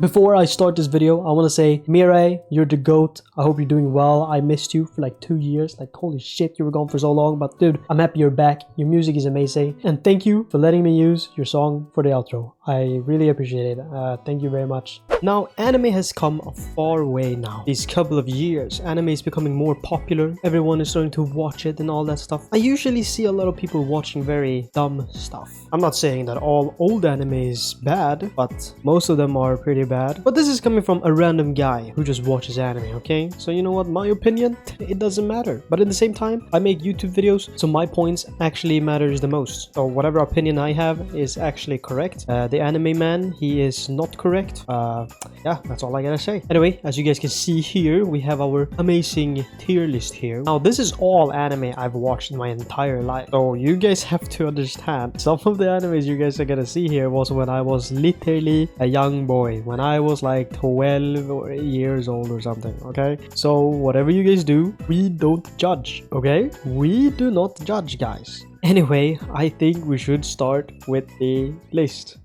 Before I start this video, I want to say, Mirai, you're the GOAT. I hope you're doing well. I missed you for like 2 years. Like, holy shit, you were gone for so long. But dude, I'm happy you're back. Your music is amazing. And thank you for letting me use your song for the outro. I really appreciate it. Thank you very much. Now, anime has come a far way now. These couple of years, anime is becoming more popular. Everyone is starting to watch it and all that stuff. I usually see a lot of people watching very dumb stuff. I'm not saying that all old anime is bad, but most of them are pretty bad. But this is coming from a random guy who just watches anime, okay? So you know what? My opinion, it doesn't matter. But at the same time, I make YouTube videos, so my points actually matters the most. So whatever opinion I have is actually correct. The anime man, he is not correct. Yeah, that's all I gotta say. Anyway, as you guys can see here, we have our amazing tier list here. Now, this is all anime I've watched in my entire life. So you guys have to understand, some of the animes you guys are gonna see here was when I was literally a young boy. When I was like 12 years old or something, okay? So whatever you guys do, we don't judge, okay? We do not judge, guys. Anyway, I think we should start with the list.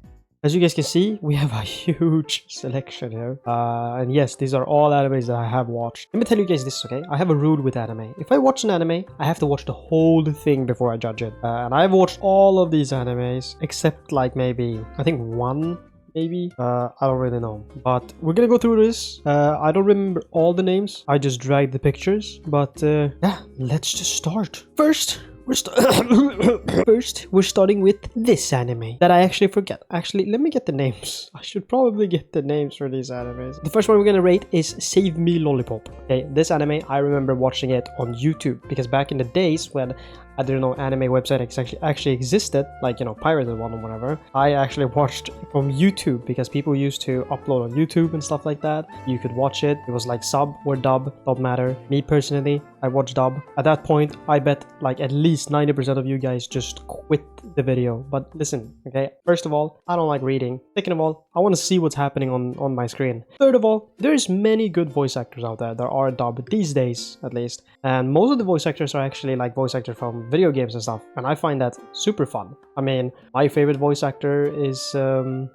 As you guys can see, we have a huge selection here. And yes, these are all animes that I have watched. Let me tell you guys this, okay? I have a rule with anime. If I watch an anime, I have to watch the whole thing before I judge it. And I've watched all of these animes, except like maybe, I think one, maybe. I don't really know. But we're gonna go through this. I don't remember all the names. I just dragged the pictures. But yeah, let's just start. First, we're starting with this anime that I actually forget. Actually, let me get the names. I should probably get the names for these animes. The first one we're gonna rate is Save Me Lollipop. Okay, this anime, I remember watching it on YouTube because back in the days when I didn't know anime website actually existed, like, you know, pirated one or whatever. I actually watched from YouTube because people used to upload on YouTube and stuff like that. You could watch it. It was like sub or dub, don't matter. Me personally, I watched dub. At that point, I bet like at least 90% of you guys just quit the video. But listen, okay, first of all, I don't like reading. Second of all, I want to see what's happening on my screen. Third of all, there's many good voice actors out there that are dubbed these days, at least. And most of the voice actors are actually like voice actors from video games and stuff, and I find that super fun. I mean, my favorite voice actor is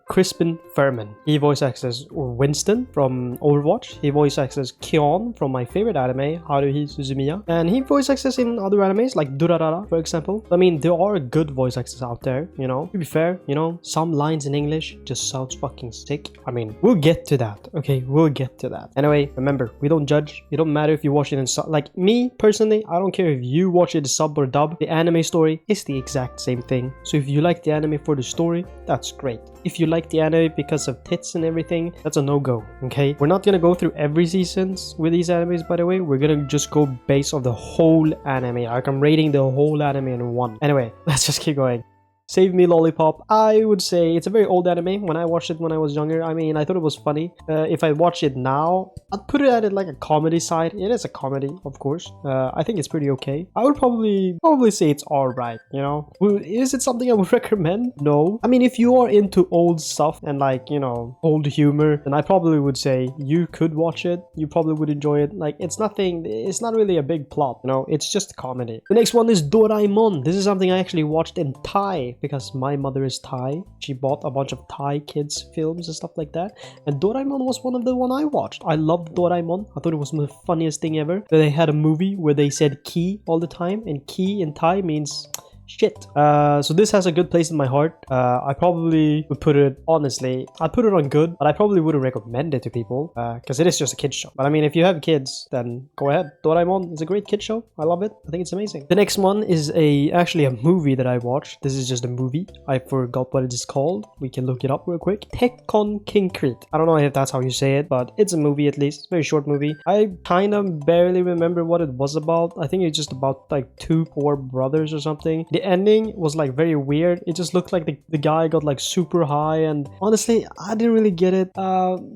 Crispin Furman. He voice acts as Winston from Overwatch. He voice acts as Kion from my favorite anime, Haruhi Suzumiya, and he voice acts in other animes like Durarara, for example. I mean, there are good voice actors out there, you know. To be fair, you know, some lines in English just sounds fucking sick. I mean, we'll get to that, okay? We'll get to that. Anyway, remember, we don't judge. It don't matter if you watch it in sub. Like me personally, I don't care if you watch it in sub or dub. The anime story is the exact same thing. So if you like the anime for the story, that's great. If you like the anime because of tits and everything, that's a no-go, okay? We're not gonna go through every seasons with these animes, by the way. We're gonna just go based on the whole anime. Like, I'm rating the whole anime in one. Anyway, let's just keep going. Save Me Lollipop, I would say it's a very old anime. When I watched it when I was younger, I mean, I thought it was funny. If I watch it now, I'd put it at it like a comedy side. It is a comedy, of course. I think it's pretty okay. I would probably say it's alright, you know? Is it something I would recommend? No. I mean, if you are into old stuff and like, you know, old humor, then I probably would say you could watch it. You probably would enjoy it. Like, it's not really a big plot, you know? It's just a comedy. The next one is Doraemon. This is something I actually watched in Thai, because my mother is Thai. She bought a bunch of Thai kids films and stuff like that, and Doraemon was one of the one I watched. I loved Doraemon. I thought it was the funniest thing ever. They had a movie where they said ki all the time, and ki in Thai means shit. So this has a good place in my heart. I probably would put it, honestly, I'd put it on good, but I probably wouldn't recommend it to people because it is just a kid's show. But I mean, if you have kids, then go ahead. Doraemon is a great kid show. I love it. I think it's amazing. The next one is actually a movie that I watched. This is just a movie. I forgot what it is called. We can look it up real quick. Tekkon Kinkrit. I don't know if that's how you say it, but it's a movie at least. Very short movie. I kind of barely remember what it was about. I think it's just about like 2 poor brothers or something. The ending was like very weird. It just looked like the guy got like super high, and honestly, I didn't really get it.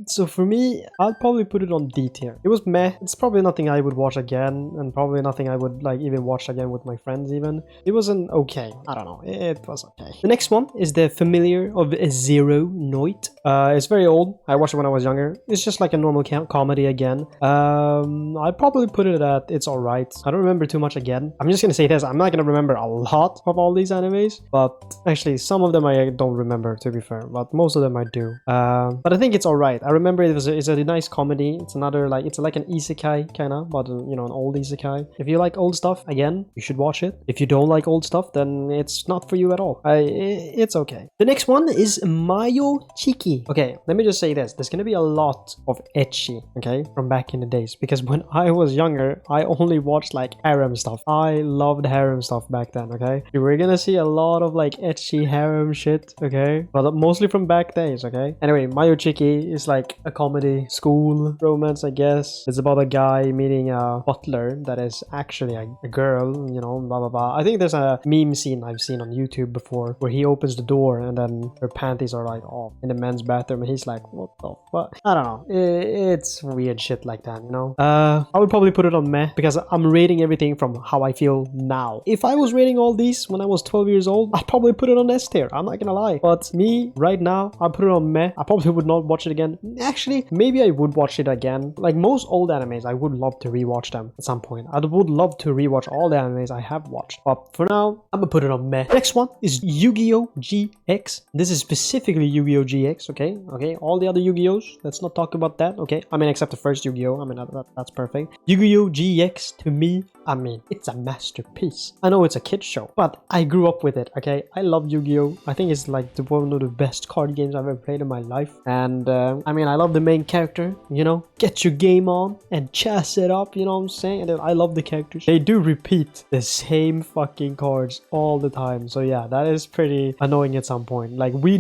So for me, I'd probably put it on D tier. It was meh. It's probably nothing I would watch again, and probably nothing I would like even watch again with my friends even. It wasn't okay. I don't know. It was okay. The next one is The Familiar of Zero Noit. It's very old. I watched it when I was younger. It's just like a normal comedy again. I'd probably put it at it's alright. I don't remember too much again. I'm just gonna say this. I'm not gonna remember a lot lot of all these animes, but actually some of them I don't remember, to be fair, but most of them I do. But I think it's alright. I remember it's a nice comedy. It's another like, it's like an isekai kind of, but you know, an old isekai. If you like old stuff, again, you should watch it. If you don't like old stuff, then it's not for you at all. It's okay. The next one is Mayo Chiki. Okay, let me just say this. There's gonna be a lot of ecchi, okay, from back in the days, because when I was younger, I only watched like harem stuff. I loved harem stuff back then, okay? You were gonna see a lot of like ecchi harem shit, okay? But mostly from back days, okay? Anyway, Mayo Chiki is like a comedy school romance, I guess. It's about a guy meeting a butler that is actually a girl, you know, blah blah blah. I think there's a meme scene I've seen on YouTube before where he opens the door and then her panties are like off in the men's bathroom and he's like, what the fuck? I don't know. It's weird shit like that, you know? I would probably put it on meh because I'm rating everything from how I feel now. If I was rating all these when I was 12 years old, I'd probably put it on S tier. I'm not gonna lie. But me, right now, I'll put it on meh. I probably would not watch it again. Actually, maybe I would watch it again. Like most old animes, I would love to rewatch them at some point. I would love to rewatch all the animes I have watched. But for now, I'm gonna put it on meh. Next one is Yu-Gi-Oh! GX. This is specifically Yu-Gi-Oh! GX, okay? Okay, all the other Yu-Gi-Ohs, let's not talk about that, okay? I mean, except the first Yu-Gi-Oh! I mean, that's perfect. Yu-Gi-Oh! GX, to me, I mean, it's a masterpiece. I know it's a kid's show, but I grew up with it, okay? I love Yu-Gi-Oh! I think it's like one of the best card games I've ever played in my life. And, I mean, I love the main character, you know? Get your game on and chess it up, you know what I'm saying? And then I love the characters. They do repeat the same fucking cards all the time. So yeah, that is pretty annoying at some point. Like, we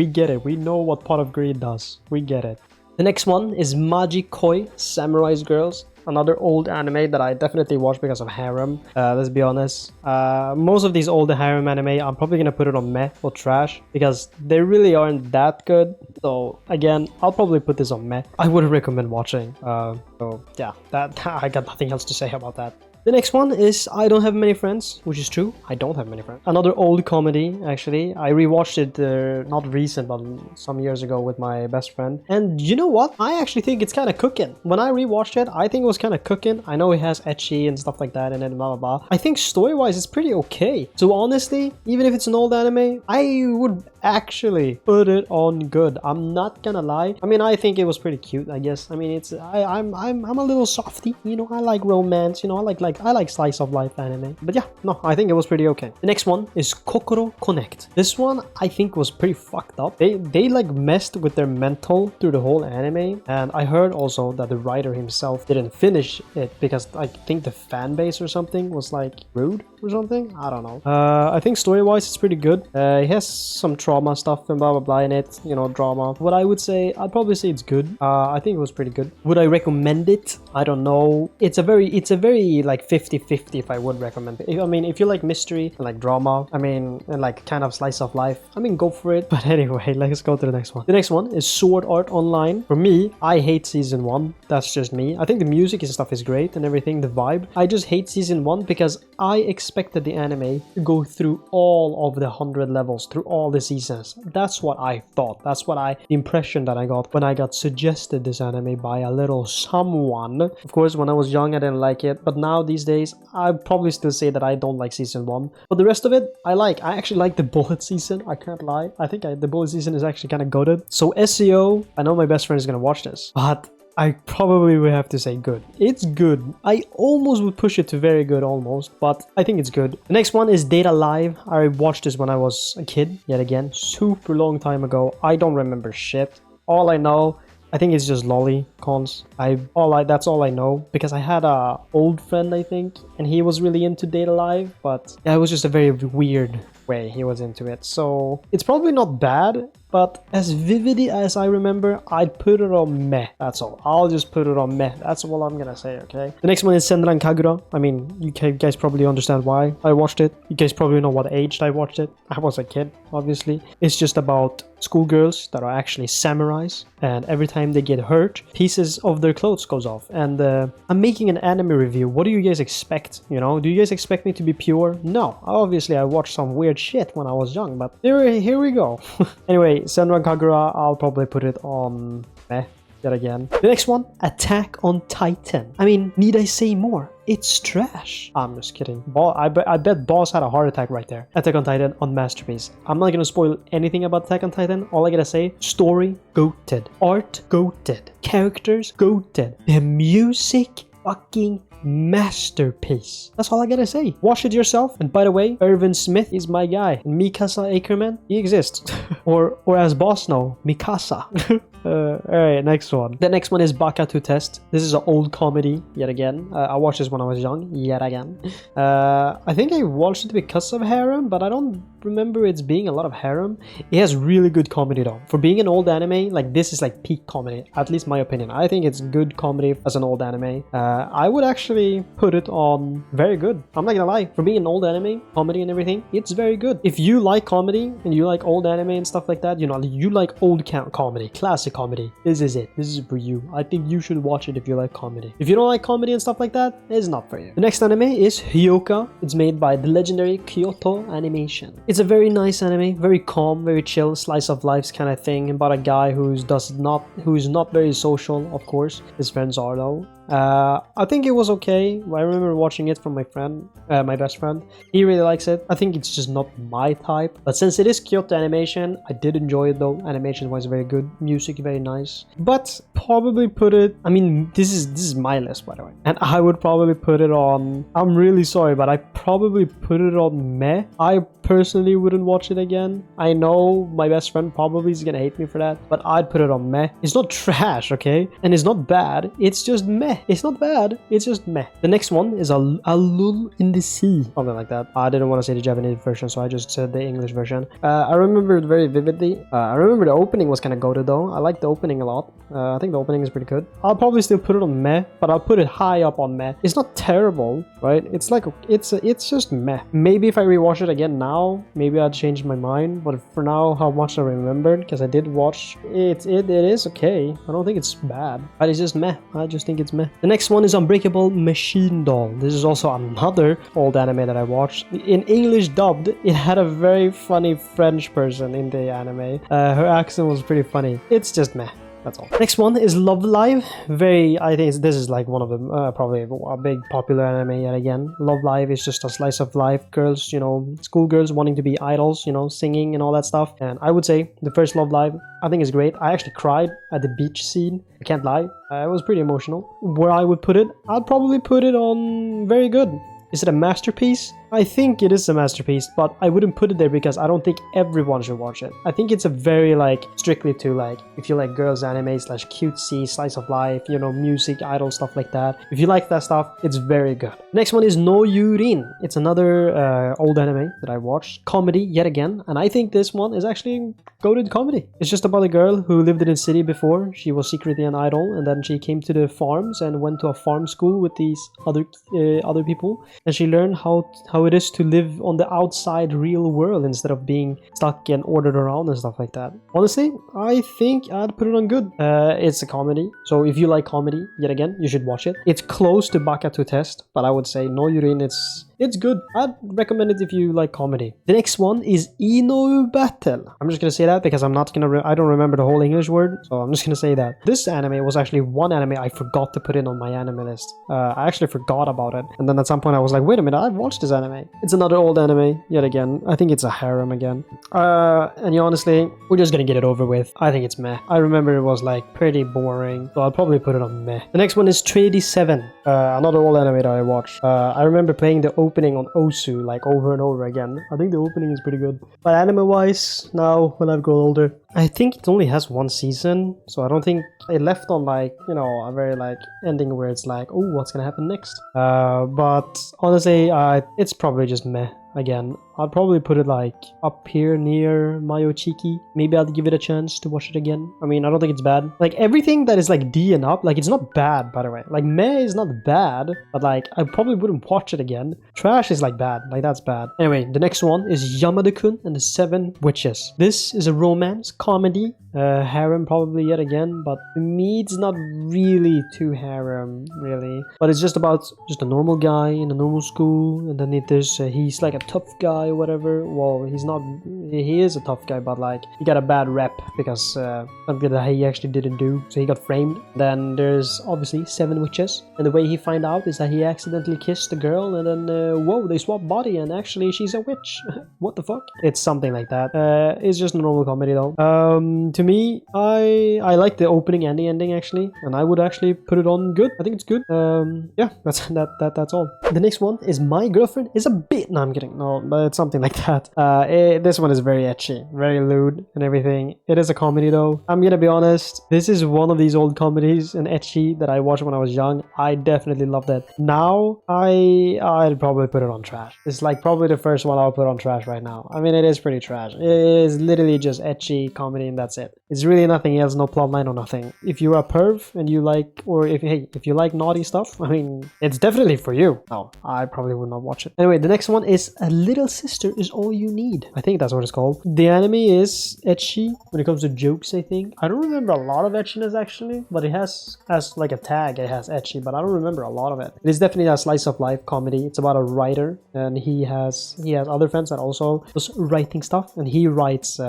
get it. We know what Pot of Greed does. We get it. The next one is Maji Koi Samurai's Girls. Another old anime that I definitely watched because of harem. Let's be honest. Most of these older harem anime, I'm probably gonna put it on meh or trash because they really aren't that good. So again, I'll probably put this on meh. I wouldn't recommend watching. So yeah, that I got nothing else to say about that. The next one is I Don't Have Many Friends, which is true. I don't have many friends. Another old comedy, actually. I rewatched it, not recent, but some years ago with my best friend. And you know what? I actually think it's kind of cooking. When I rewatched it, I think it was kind of cooking. I know it has ecchi and stuff like that and then blah, blah, blah. I think story-wise, it's pretty okay. So honestly, even if it's an old anime, I would actually put it on good. I'm not gonna lie. I mean, I think it was pretty cute, I guess. I mean, I'm a little softy, you know. I like romance, you know. I like slice of life anime. But yeah, no, I think it was pretty okay. The next one is Kokoro Connect. This one I think was pretty fucked up. They like messed with their mental through the whole anime, and I heard also that the writer himself didn't finish it because I think the fan base or something was like rude or something. I don't know. I think story-wise it's pretty good. It has some trauma stuff and blah blah blah in it, you know, drama. What I would say, I'd probably say it's good. I think it was pretty good. Would I recommend it? I don't know. It's a very like 50-50 if I would recommend it. I mean, if you like mystery and like drama, I mean, and like kind of slice of life, I mean, go for it. But anyway, let's go to the next one. The next one is Sword Art Online. For me, I hate season 1. That's just me. I think the music and stuff is great and everything, the vibe. I just hate season 1 because I expected the anime to go through all of the 100 levels, through all the seasons. That's what I thought. That's what the impression that I got when I got suggested this anime by a little someone. Of course, when I was young, I didn't like it. But now these days, I'd probably still say that I don't like season 1. But the rest of it, I like. I actually like the Bullet season. I can't lie. I think the Bullet season is actually kind of goated. So SEO, I know my best friend is going to watch this. But I probably would have to say good. It's good. I almost would push it to very good almost, but I think it's good. The next one is Date A Live. I watched this when I was a kid, yet again, super long time ago. I don't remember shit. All I know, I think it's just lolly cons. That's all I know because I had a old friend, I think, and he was really into Date A Live, but yeah, it was just a very weird way he was into it. So it's probably not bad, but as vividly as I remember, I'd put it on meh. That's all. I'll just put it on meh. That's all I'm gonna say, okay? The next one is Senran Kagura. I mean, you guys probably understand why I watched it. You guys probably know what age I watched it. I was a kid, obviously. It's just about schoolgirls that are actually samurais, and every time they get hurt, pieces of their clothes goes off. And I'm making an anime review. What do you guys expect? You know, do you guys expect me to be pure? No. Obviously, I watched some weird shit when I was young, but here we go. Anyway, Senran Kagura, I'll probably put it on meh. yet again. The next one, Attack on Titan. I mean, need I say more? It's trash. I'm just kidding. I bet Boss had a heart attack right there. Attack on Titan on Masterpiece. I'm not gonna spoil anything about Attack on Titan. All I gotta say, story, goated. Art, goated. Characters, goated. The music, fucking masterpiece. That's all I gotta say. Watch it yourself. And by the way, Irvin Smith is my guy. And Mikasa Ackerman, he exists. or as Boss know, Mikasa. Alright, next one. The next one is Baka to Test. This is an old comedy, yet again. I watched this when I was young, yet again. I think I watched it because of harem, but I don't remember it being a lot of harem. It has really good comedy though. For being an old anime, like this is like peak comedy, at least my opinion. I think it's good comedy as an old anime. I would actually put it on very good. I'm not gonna lie. For being an old anime, comedy and everything, it's very good. If you like comedy and you like old anime and stuff like that, you know, you like old comedy, classic comedy, this is it. This is for you. I think you should watch it if you like comedy. If you don't like comedy and stuff like that, it's not for you. The next anime is Hyoka. It's made by the legendary Kyoto Animation. It's a very nice anime, very calm, very chill, slice of life kind of thing about a guy who's not very social, of course. His friends are though. I think it was okay. I remember watching it from my friend, my best friend. He really likes it. I think it's just not my type. But since it is Kyoto Animation, I did enjoy it though. Animation was very good. Music very nice. But probably put it, I mean, this is my list by the way. And I would probably put it on, I'm really sorry, but I probably put it on meh. I personally wouldn't watch it again. I know my best friend probably is gonna hate me for that, but I'd put it on meh. It's not trash, okay? And it's not bad. It's just meh. It's not bad. It's just meh. The next one is a Lull in the Sea. Something like that. I didn't want to say the Japanese version, so I just said the English version. I remember it very vividly. I remember the opening was kind of goated though. I liked the opening a lot. I think the opening is pretty good. I'll probably still put it on meh, but I'll put it high up on meh. It's not terrible, right? It's like, it's just meh. Maybe if I rewatch it again now, maybe I'd change my mind. But for now, how much I remembered, because I did watch it, it is okay. I don't think it's bad, but it's just meh. I just think it's meh. The next one is Unbreakable Machine Doll. This is also another old anime that I watched. In English dubbed, it had a very funny French person in the anime. Her accent was pretty funny. It's just meh. That's all. Next one is Love Live. I think this is like one of them, probably a big popular anime yet again. Love Live is just a slice of life. Girls, you know, schoolgirls wanting to be idols, you know, singing and all that stuff. And I would say the first Love Live, I think is great. I actually cried at the beach scene. I can't lie. It was pretty emotional. Where I would put it, I'd probably put it on very good. Is it a masterpiece? I think it is a masterpiece, but I wouldn't put it there because I don't think everyone should watch it. I think it's a very like strictly to like if you like girls anime slash cutesy slice of life, you know, music, idol stuff like that. If you like that stuff, it's very good. Next one is No Yurin. It's another old anime that I watched. Comedy yet again, and I think this one is actually goated comedy. It's just about a girl who lived in a city before. She was secretly an idol, and then she came to the farms and went to a farm school with these other people, and she learned how it is to live on the outside real world instead of being stuck and ordered around and stuff like that. Honestly, I think I'd put it on good. It's a comedy, so if you like comedy, yet again, you should watch it. It's close to Baka to Test, but I would say No Yurin, it's good. I'd recommend it if you like comedy. The next one is Inou Battle. I'm just gonna say that because I don't remember the whole English word, so I'm just gonna say that. This anime was actually one anime I forgot to put in on my anime list. I actually forgot about it, and then at some point I was like, wait a minute, I've watched this anime. It's another old anime, yet again. I think it's a harem again. And honestly, we're just gonna get it over with. I think it's meh. I remember it was like pretty boring, so I'll probably put it on meh. The next one is Trinity 7, another old anime that I watched. I remember playing the opening on Osu like over and over again. I think the opening is pretty good. But anime wise, now when I've grown older, I think it only has one season, so I don't think it left on like, you know, a very like ending where it's like, oh, what's gonna happen next? But honestly, it's probably just meh. Again, I'd probably put it like up here near Mayochiki. Maybe I'll give it a chance to watch it again. I mean, I don't think it's bad. Like everything that is like D and up, like it's not bad, by the way. Like meh is not bad, but like I probably wouldn't watch it again. Trash is like bad, like that's bad. Anyway, the next one is Yamada-kun and the Seven Witches. This is a romance comedy. Harem probably yet again, but to me it's not really too harem, really. But it's just about just a normal guy in a normal school, and then he's like a tough guy guy or whatever. Well, he's not, he is a tough guy, but like he got a bad rep because something that he actually didn't do, so he got framed. Then there's obviously 7 witches, and the way he find out is that he accidentally kissed the girl, and then whoa, they swap body, and actually she's a witch. What the fuck? It's something like that. It's just a normal comedy though. To me, I like the opening and the ending actually, and I would actually put it on good. I think it's good. Yeah, that's all. The next one is My Girlfriend is a Bit. No, I'm kidding. No, but it's something like that. This one is very etchy, very lewd and everything. It is a comedy though. I'm gonna be honest. This is one of these old comedies and etchy that I watched when I was young. I definitely loved it. Now I'd probably put it on trash. It's like probably the first one I'll put on trash right now. I mean, it is pretty trash. It is literally just etchy comedy and that's it. It's really nothing else, no plotline or nothing. If you're a perv and you like, or if you like naughty stuff, I mean, it's definitely for you. No, I probably would not watch it. Anyway, the next one is A Little Sister Is All You Need. I think that's what it's called. The anime is etchy when it comes to jokes, I think. I don't remember a lot of etchiness actually, but it has like a tag, it has etchy, but I don't remember a lot of it. It is definitely a slice of life comedy. It's about a writer, and he has other friends that also was writing stuff, and he writes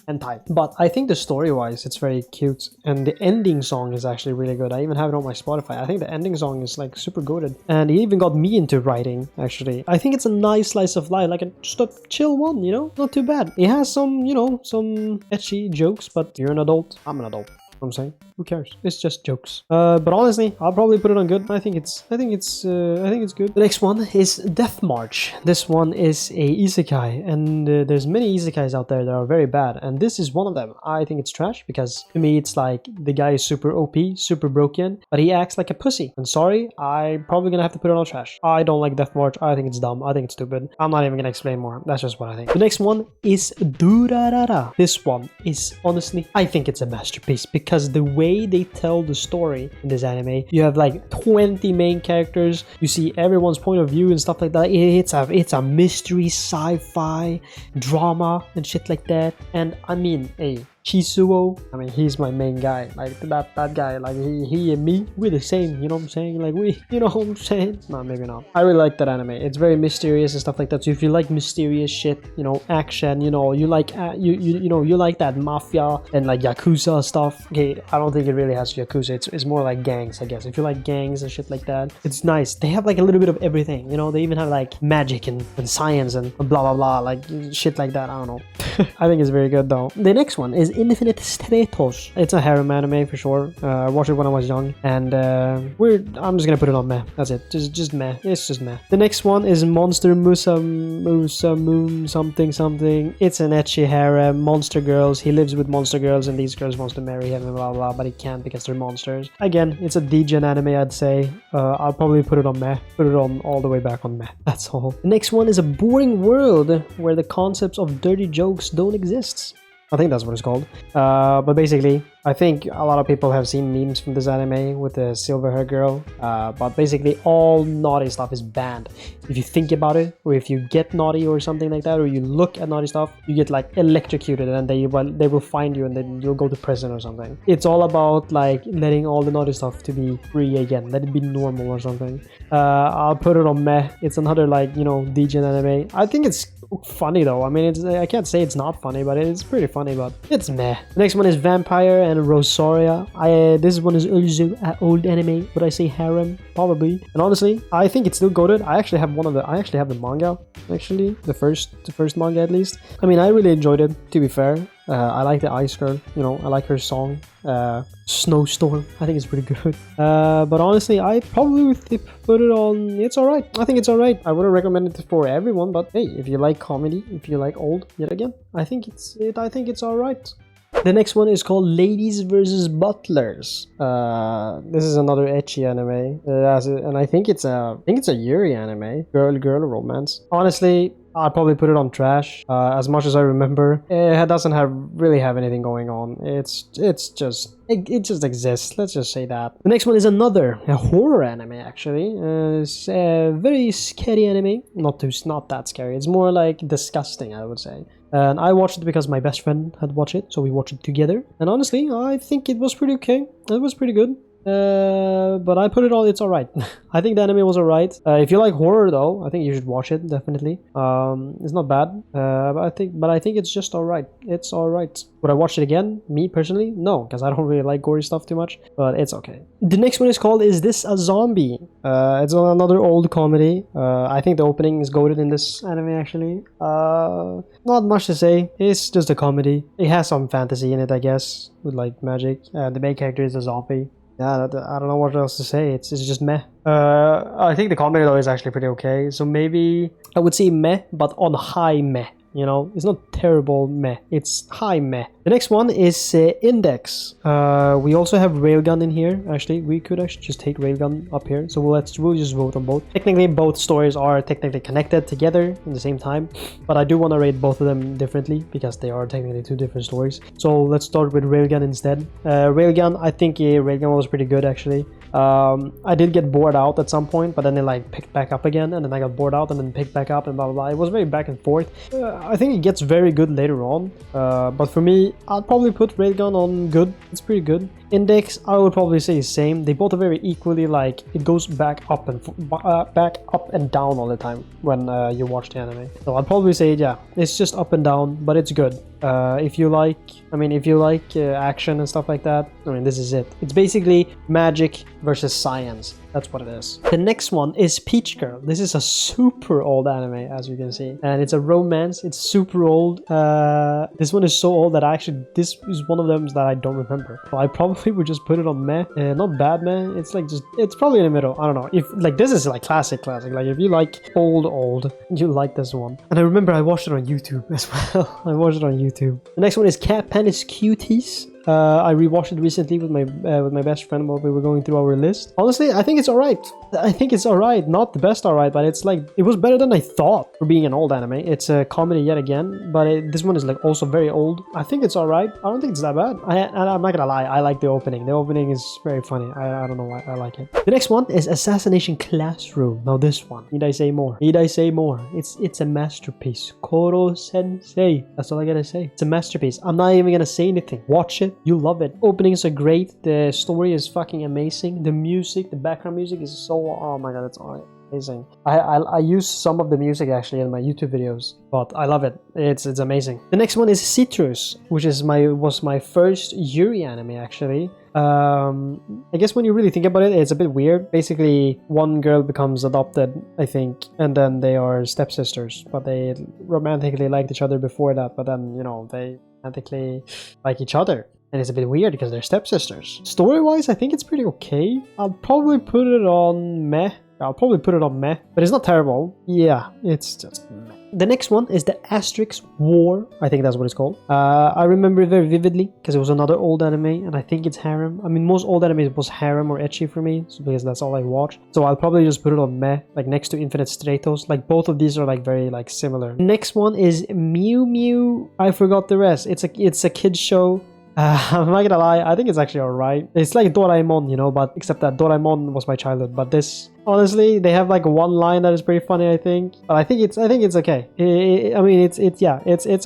hentai. But I think the story-wise, it's very cute, and the ending song is actually really good. I even have it on my Spotify. I think the ending song is like super good, and he even got me into writing. Actually, I think it's a nice slice of life, like just a chill one, you know, not too bad. It has some, you know, some etchy jokes, but you're an adult. I'm an adult. I'm saying, who cares? It's just jokes. But honestly, I'll probably put it on good. I think it's good. The next one is Death March. This one is a isekai, and there's many isekais out there that are very bad, and this is one of them. I think it's trash because to me it's like the guy is super OP, super broken, but he acts like a pussy. And sorry, I'm probably gonna have to put it on trash. I don't like Death March. I think it's dumb. I think it's stupid. I'm not even gonna explain more. That's just what I think. The next one is Durarara. This one is honestly, I think it's a masterpiece because the way they tell the story in this anime, you have like 20 main characters, you see everyone's point of view and stuff like that. It's a mystery sci-fi drama and shit like that. And I mean, hey, Chisuo, I mean, he's my main guy. Like that guy, like he and me, we're the same, you know what I'm saying? Like you know what I'm saying? No, maybe not. I really like that anime. It's very mysterious and stuff like that. So if you like mysterious shit, you know, action, you know, you like you like that mafia and like yakuza stuff. Okay, I don't think it really has yakuza. It's more like gangs, I guess. If you like gangs and shit like that, it's nice. They have like a little bit of everything, you know. They even have like magic and science and blah blah blah, like shit like that. I don't know. I think it's very good though. The next one is Infinite Stratos. It's a harem anime for sure. I watched it when I was young, and I'm just gonna put it on meh. That's it. Just meh. It's just meh. The next one is Monster Musa Moon something. It's an ecchi harem. Monster girls. He lives with monster girls, and these girls wants to marry him and blah blah, but he can't because they're monsters. Again, it's a degen anime, I'd say. I'll probably put it on meh. Put it on all the way back on meh. That's all. The next one is A Boring World, where the concepts of dirty jokes don't exist. I think that's what it's called. But basically, I think a lot of people have seen memes from this anime with the silver hair girl. But basically, all naughty stuff is banned. If you think about it, or if you get naughty or something like that, or you look at naughty stuff, you get like electrocuted, and they will find you, and then you'll go to prison or something. It's all about like letting all the naughty stuff to be free again, let it be normal or something. I'll put it on meh. It's another like, you know, degen anime. I think it's funny though. I mean, I can't say it's not funny, but it's pretty funny, but it's meh. The next one is Vampire and Rosaria. This one is also an old anime, but I say harem probably. And honestly, I think it's still goated. I actually have the manga, actually, the first manga at least. I mean, I really enjoyed it, to be fair. I like the Ice Girl, you know, I like her song, Snowstorm. I think it's pretty good. But honestly, I probably would put it on, it's alright. I think it's alright. I wouldn't recommend it for everyone, but hey, if you like comedy, if you like old, yet again, I think it's alright. The next one is called Ladies vs. Butlers. This is another ecchi anime, and I think it's a Yuri anime, girl romance. Honestly, I'd probably put it on trash. As much as I remember, it doesn't really have anything going on. It just exists. Let's just say that. The next one is a horror anime actually. It's a very scary anime. Not that scary. It's more like disgusting, I would say. And I watched it because my best friend had watched it, so we watched it together. And honestly, I think it was pretty okay. It was pretty good. But I put it on. It's alright. I think the anime was alright. If you like horror though, I think you should watch it definitely. It's not bad. But I think it's just alright. It's alright. Would I watch it again? Me personally, no, because I don't really like gory stuff too much. But it's okay. The next one is called "Is This a Zombie?" It's another old comedy. I think the opening is goated in this anime actually. Not much to say. It's just a comedy. It has some fantasy in it, I guess, with like magic. The main character is a zombie. Yeah, I don't know what else to say. It's just meh. I think the comedy though is actually pretty okay. So maybe I would say meh, but on high meh. You know, it's not terrible meh. It's high meh. The next one is Index. We also have Railgun in here. Actually, we could actually just take Railgun up here. So we'll just vote on both. Technically, both stories are technically connected together in the same time. But I do want to rate both of them differently because they are technically two different stories. So let's start with Railgun instead. Railgun, I think Railgun was pretty good actually. I did get bored out at some point, but then it like picked back up again, and then I got bored out and then picked back up and blah blah blah. It was very back and forth. I think it gets very good later on, but for me, I'd probably put Railgun on good. It's pretty good. Index, I would probably say same. They both are very equally like it goes back up and down all the time when you watch the anime. So I'd probably say yeah, it's just up and down, but it's good. If you like, action and stuff like that, I mean, this is it. It's basically magic versus science. That's what it is. The next one is Peach Girl. This is a super old anime, as you can see, and it's a romance. It's super old. This one is so old that this is one of them that I don't remember. So I probably would just put it on meh. Not bad meh. It's like it's probably in the middle. I don't know. If like this is like classic. Like if you like old, you like this one. And I remember I watched it on YouTube as well. I watched it on YouTube. The next one is Cat Panic Cuties. I rewatched it recently with my best friend while we were going through our list. Honestly, I think it's alright. I think it's alright. Not the best alright, but it's like it was better than I thought for being an old anime. It's a comedy yet again, but this one is like also very old. I think it's alright. I don't think it's that bad. I'm not gonna lie. I like the opening. The opening is very funny. I don't know why I like it. The next one is Assassination Classroom. Now this one. Need I say more? Need I say more? It's a masterpiece. Koro Sensei. That's all I gotta say. It's a masterpiece. I'm not even gonna say anything. Watch it. You love it. Openings are great. The story is fucking amazing. The music, the background music is so, oh my god, it's amazing. I use some of the music actually in my YouTube videos, but I love it. It's amazing. The next one is Citrus, which was my first Yuri anime actually. I guess when you really think about it, it's a bit weird. Basically, one girl becomes adopted, I think, and then they are stepsisters, but they romantically liked each other before that, but then, you know, they romantically like each other. And it's a bit weird because they're stepsisters. Story-wise, I think it's pretty okay. I'll probably put it on meh. But it's not terrible. Yeah, it's just meh. The next one is the Asterix War. I think that's what it's called. I remember it very vividly because it was another old anime, and I think it's harem. I mean, most old animes was harem or ecchi for me, so because that's all I watch. So I'll probably just put it on meh, like next to Infinite Stratos. Like both of these are like very like similar. Next one is Mew Mew. I forgot the rest. It's a kids show. I'm not gonna lie, I think it's actually alright. It's like Doraemon, you know, but except that Doraemon was my childhood. But this, honestly, they have like one line that is pretty funny, I think. But I think it's okay. I mean, it's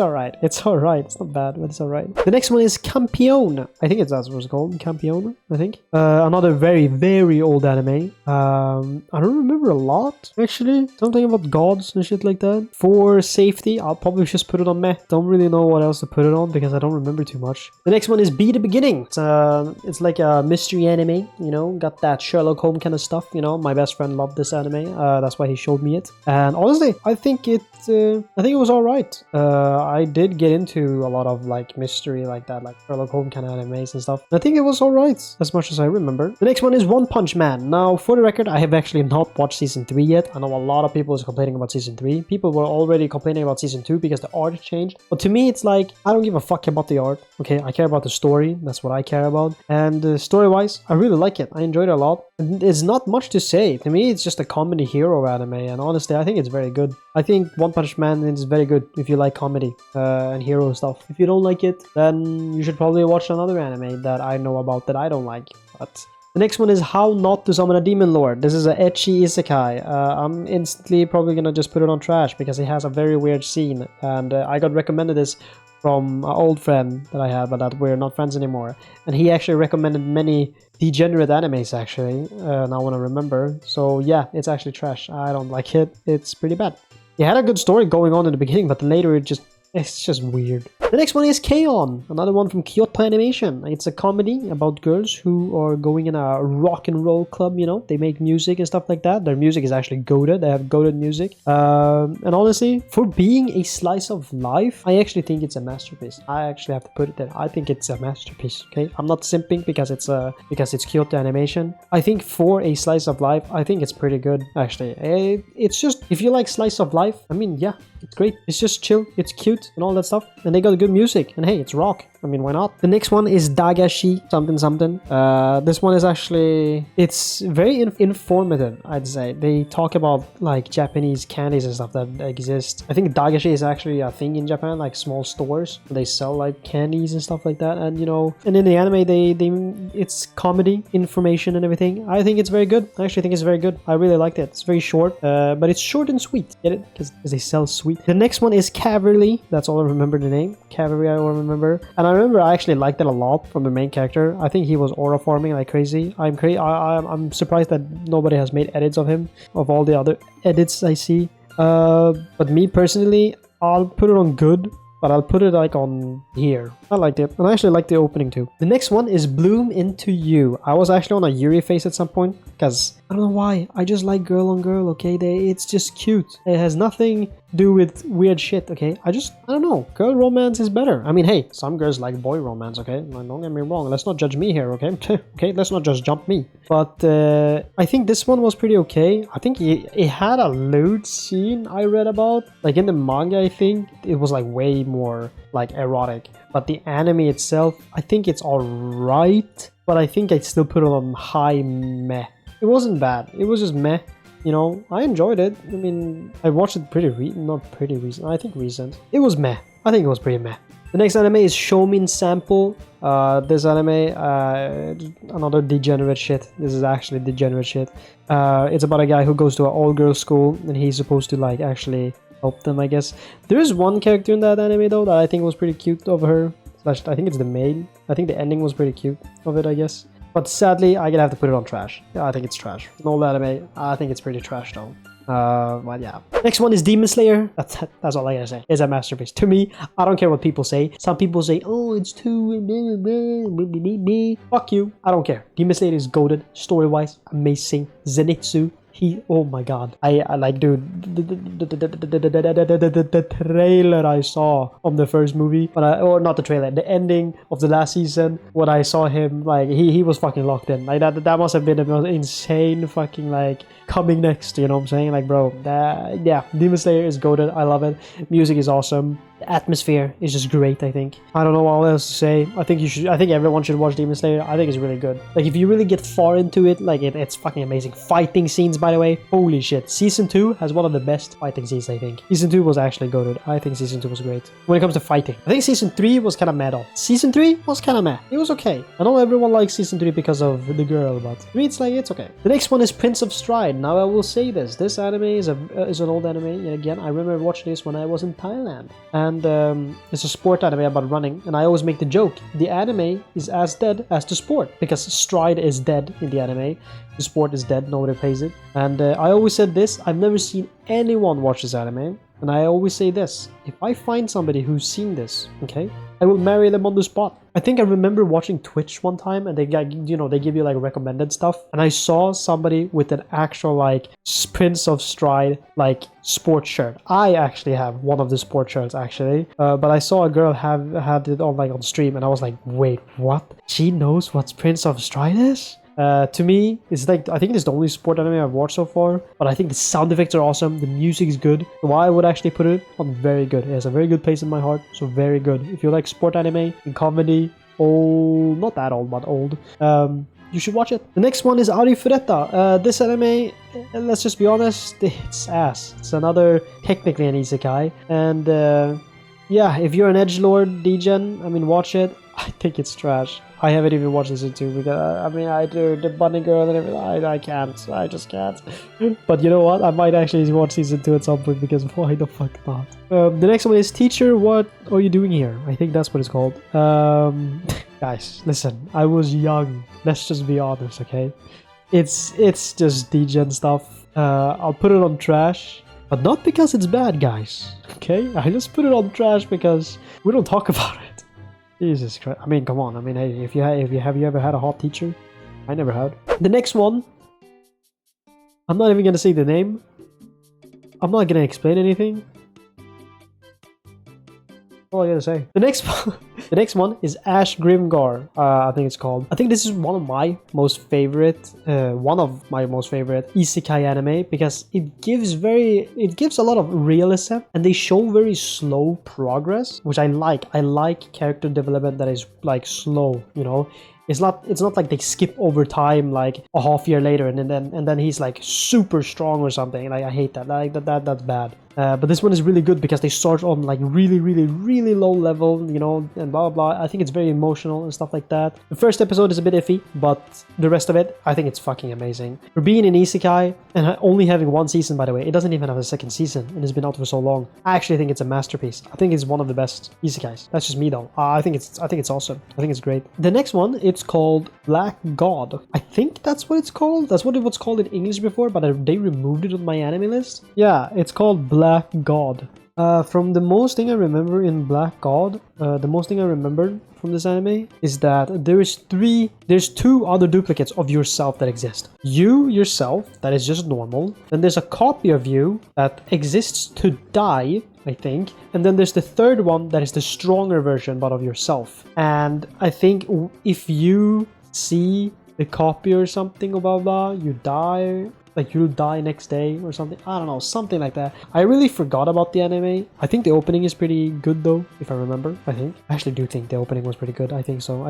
alright. It's alright. It's not bad, but it's alright. The next one is Campione. I think that's what it's called. Campione, I think. Another very, very old anime. I don't remember a lot, actually. Something about gods and shit like that. For safety, I'll probably just put it on meh. Don't really know what else to put it on because I don't remember too much. The next one is Be the Beginning. It's like a mystery anime, you know, got that Sherlock Holmes kind of stuff, you know. My best friend loved this anime. That's why he showed me it. And honestly, I think it was alright. I did get into a lot of like mystery like that, like Sherlock Holmes kind of animes and stuff. I think it was alright, as much as I remember. The next one is One Punch Man. Now, for the record, I have actually not watched season 3 yet. I know a lot of people is complaining about season 3. People were already complaining about season 2 because the art changed. But to me, it's like, I don't give a fuck about the art. Okay, I care about the story. That's what I care about. And story-wise, I really like it. I enjoyed it a lot. And there's not much to say. To me, it's just a comedy hero anime. And honestly, I think it's very good. I think One Punch Man is very good if you like comedy and hero stuff. If you don't like it, then you should probably watch another anime that I know about that I don't like. But the next one is How Not to Summon a Demon Lord. This is a ecchi isekai. I'm instantly probably gonna just put it on trash because it has a very weird scene. And I got recommended this from an old friend that I had, but that we're not friends anymore. And he actually recommended many degenerate animes, actually, and I want to remember. So yeah, it's actually trash. I don't like it. It's pretty bad. It had a good story going on in the beginning, but later it's just weird. The next one is K-On!, another one from Kyoto Animation. It's a comedy about girls who are going in a rock and roll club, you know. They make music and stuff like that. Their music is actually goated. They have goated music. And honestly, for being a slice of life, I actually think it's a masterpiece. I actually have to put it there. I think it's a masterpiece, okay? I'm not simping because it's Kyoto Animation. I think for a slice of life, I think it's pretty good, actually. It's just, if you like slice of life, I mean, yeah, it's great. It's just chill. It's cute and all that stuff. And they got good music. And hey, it's rock. I mean, why not? The next one is Dagashi something something. This one is actually, it's very informative, I'd say. They talk about like Japanese candies and stuff that exist. I think Dagashi is actually a thing in Japan, like small stores. They sell like candies and stuff like that. And you know, and in the anime, it's comedy, information and everything. I think it's very good. I actually think it's very good. I really liked it. It's very short, but it's short and sweet. Get it? Because they sell sweet. The next one is Cavalry. That's all I remember the name. Cavalry, I all remember. And I remember I actually liked it a lot from the main character. I think he was aura farming like crazy. I'm surprised that nobody has made edits of him, of all the other edits I see. But me personally, I'll put it on good, but I'll put it like on here. I liked it, and I actually liked the opening too. The next one is Bloom Into You. I was actually on a Yuri face at some point, because I don't know why. I just like girl on girl, okay? It's just cute. It has nothing to do with weird shit, okay? I don't know. Girl romance is better. I mean, hey, some girls like boy romance, okay? Don't get me wrong. Let's not judge me here, okay? Okay, let's not just jump me. But I think this one was pretty okay. I think it had a lewd scene I read about. Like in the manga, I think it was like way more like erotic. But the anime itself, I think it's alright. But I think I'd still put it on high meh. It wasn't bad. It was just meh. You know, I enjoyed it. I mean, I watched it not pretty recent. I think recent. It was meh. I think it was pretty meh. The next anime is Shomin Sample. This anime, another degenerate shit. This is actually degenerate shit. It's about a guy who goes to an all-girls school and he's supposed to like actually help them, I guess. There is one character in that anime though that I think was pretty cute of her. I think it's the male. I think the ending was pretty cute of it, I guess. But sadly, I'm gonna have to put it on trash. Yeah, I think it's trash. An old anime, I think it's pretty trash though. But yeah. Next one is Demon Slayer. That's all I gotta say. It's a masterpiece. To me, I don't care what people say. Some people say, oh, it's too... Fuck you. I don't care. Demon Slayer is goated. Story-wise, amazing. Zenitsu. Oh my god. I like, dude, the trailer I saw of the first movie, or not the trailer, the ending of the last season, when I saw him, like, he was fucking locked in. Like, that must have been the most insane fucking, like, coming next, you know what I'm saying? Like, bro, yeah, Demon Slayer is goated. I love it. Music is awesome. The atmosphere is just great, I think. I don't know what else to say. I think everyone should watch Demon Slayer. I think it's really good. Like, if you really get far into it, like, it's fucking amazing. Fighting scenes, by the way. Holy shit. Season 2 has one of the best fighting scenes, I think. Season 2 was actually goated. I think Season 2 was great. When it comes to fighting. I think Season 3 was kind of meh though. Season 3 was kind of meh. It was okay. I know everyone likes Season 3 because of the girl, but to me, it's like, it's okay. The next one is Prince of Stride. Now, I will say this. This anime is an old anime. And again, I remember watching this when I was in Thailand. And it's a sport anime about running. And I always make the joke. The anime is as dead as the sport. Because Stride is dead in the anime. The sport is dead. Nobody plays it. And I always said this. I've never seen anyone watch this anime. And I always say this. If I find somebody who's seen this, okay, I will marry them on the spot. I think I remember watching Twitch one time and they give you like recommended stuff. And I saw somebody with an actual like Prince of Stride like sports shirt. I actually have one of the sports shirts actually. But I saw a girl had it on like on stream and I was like, wait, what? She knows what Prince of Stride is? To me, it's like, I think it's the only sport anime I've watched so far, but I think the sound effects are awesome, the music is good, so I would actually put it on very good. It has a very good place in my heart, so very good. If you like sport anime and comedy, old, not that old, but old, you should watch it. The next one is Arifureta. This anime, let's just be honest, it's ass. It's another, technically an isekai, and yeah, if you're an edgelord degen, I mean, watch it. I think it's trash. I haven't even watched season 2 because I mean I do the bunny girl and everything. I can't. I just can't. But you know what? I might actually watch season 2 at some point because why the fuck not? The next one is Teacher, what are you doing here? I think that's what it's called. Guys, listen. I was young. Let's just be honest, okay? It's just degen stuff. I'll put it on trash, but not because it's bad, guys. Okay? I just put it on trash because we don't talk about it. Jesus Christ. I mean, come on. I mean, hey, if you ever had a hot teacher? I never had. The next one, I'm not even gonna say the name. I'm not gonna explain anything. All I gotta say. The next one is Ash Grimgar. I think it's called. I think this is one of my most favorite isekai anime because it gives a lot of realism and they show very slow progress, which I like. I like character development that is like slow. You know, it's not like they skip over time like a half year later and then he's like super strong or something. Like I hate that. Like that's bad. But this one is really good because they start on like really low level, you know, and blah blah blah. I think it's very emotional and stuff like that. The first episode is a bit iffy, but the rest of it, I think it's fucking amazing. For being an isekai and only having one season, by the way, it doesn't even have a second season and it's been out for so long. I actually think it's a masterpiece. I think it's one of the best isekais. That's just me though. I think it's awesome. I think it's great. The next one, it's called Black God. I think that's what it's called. That's what it was called in English before, but they removed it on my anime list. Yeah, it's called Black God. From the most thing I remember in Black God, the most thing I remembered from this anime is that there's two other duplicates of yourself that exist. You yourself, that is just normal. Then there's a copy of you that exists to die, I think. And then there's the third one that is the stronger version but of yourself. And I think if you see the copy or something, blah blah, you die. Like you'll die next day or something. I don't know, something like that. I really forgot about the anime. I think the opening is pretty good though, if I remember. I actually do think the opening was pretty good. I think so. I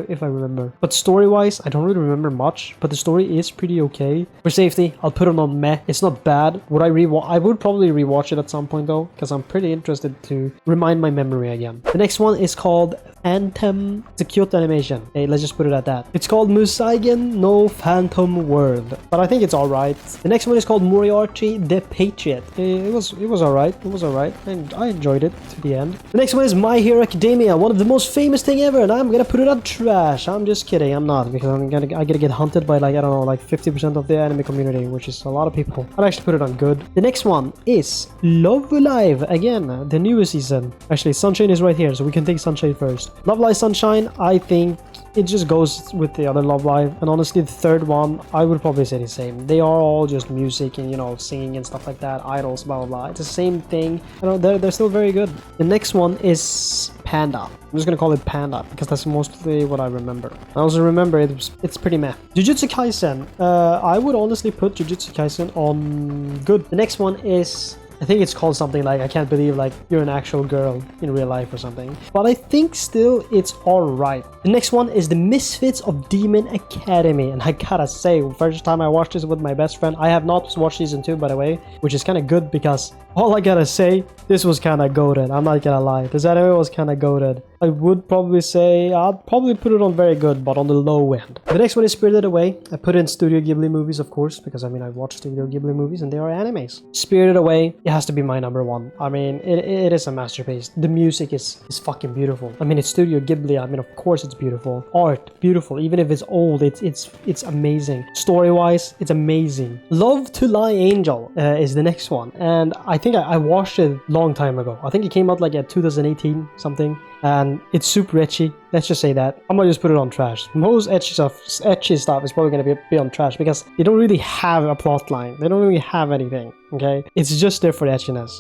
if I remember. But story-wise, I don't really remember much. But the story is pretty okay. For safety, I'll put it on meh. It's not bad. Would I rewatch? I would probably rewatch it at some point though, because I'm pretty interested to remind my memory again. The next one is called Phantom. It's a cute animation. Hey, let's just put it at that. It's called Museigen no Phantom World, but I think it's alright. The next one is called Moriarty the Patriot. It was alright. It was alright, and I enjoyed it to the end. The next one is My Hero Academia, one of the most famous thing ever, and I'm gonna put it on trash. I'm just kidding. I'm not, because I gotta get hunted by like, I don't know, like 50% of the anime community, which is a lot of people. I'd actually put it on good. The next one is Love Live. Again, the newest season. Actually, Sunshine is right here, so we can take Sunshine first. Love Live Sunshine, I think it just goes with the other Love Live, and honestly the third one I would probably say the same. They are all just music and, you know, singing and stuff like that, idols, blah blah blah. It's the same thing. I don't know, they're still very good. The next one is Panda. I'm just gonna call it Panda because that's mostly what I remember. I also remember it's pretty meh. Jujutsu Kaisen, I would honestly put Jujutsu Kaisen on good. The next one is, I think it's called something like I Can't Believe Like You're an Actual Girl in Real Life or something. But I think still it's alright. The next one is The Misfits of Demon Academy. And I gotta say, first time I watched this with my best friend, I have not watched season 2 by the way, which is kind of good because all I gotta say, this was kind of goated. I'm not gonna lie. This anime was kind of goated. I would probably say, I'd probably put it on very good, but on the low end. The next one is Spirited Away. I put in Studio Ghibli movies, of course, because I mean, I watched Studio Ghibli movies and they are animes. Spirited Away, it has to be my number one. I mean, it is a masterpiece. The music is fucking beautiful. I mean, it's Studio Ghibli. I mean, of course it's beautiful. Art, beautiful. Even if it's old, it's amazing. Story-wise, it's amazing. Love to Lie Angel is the next one. And I think I watched it a long time ago. I think it came out like at 2018 something. And it's super etchy. Let's just say that. I might just put it on trash. Most etchy stuff is probably going to be on trash because they don't really have a plot line. They don't really have anything, okay? It's just there for the etchiness.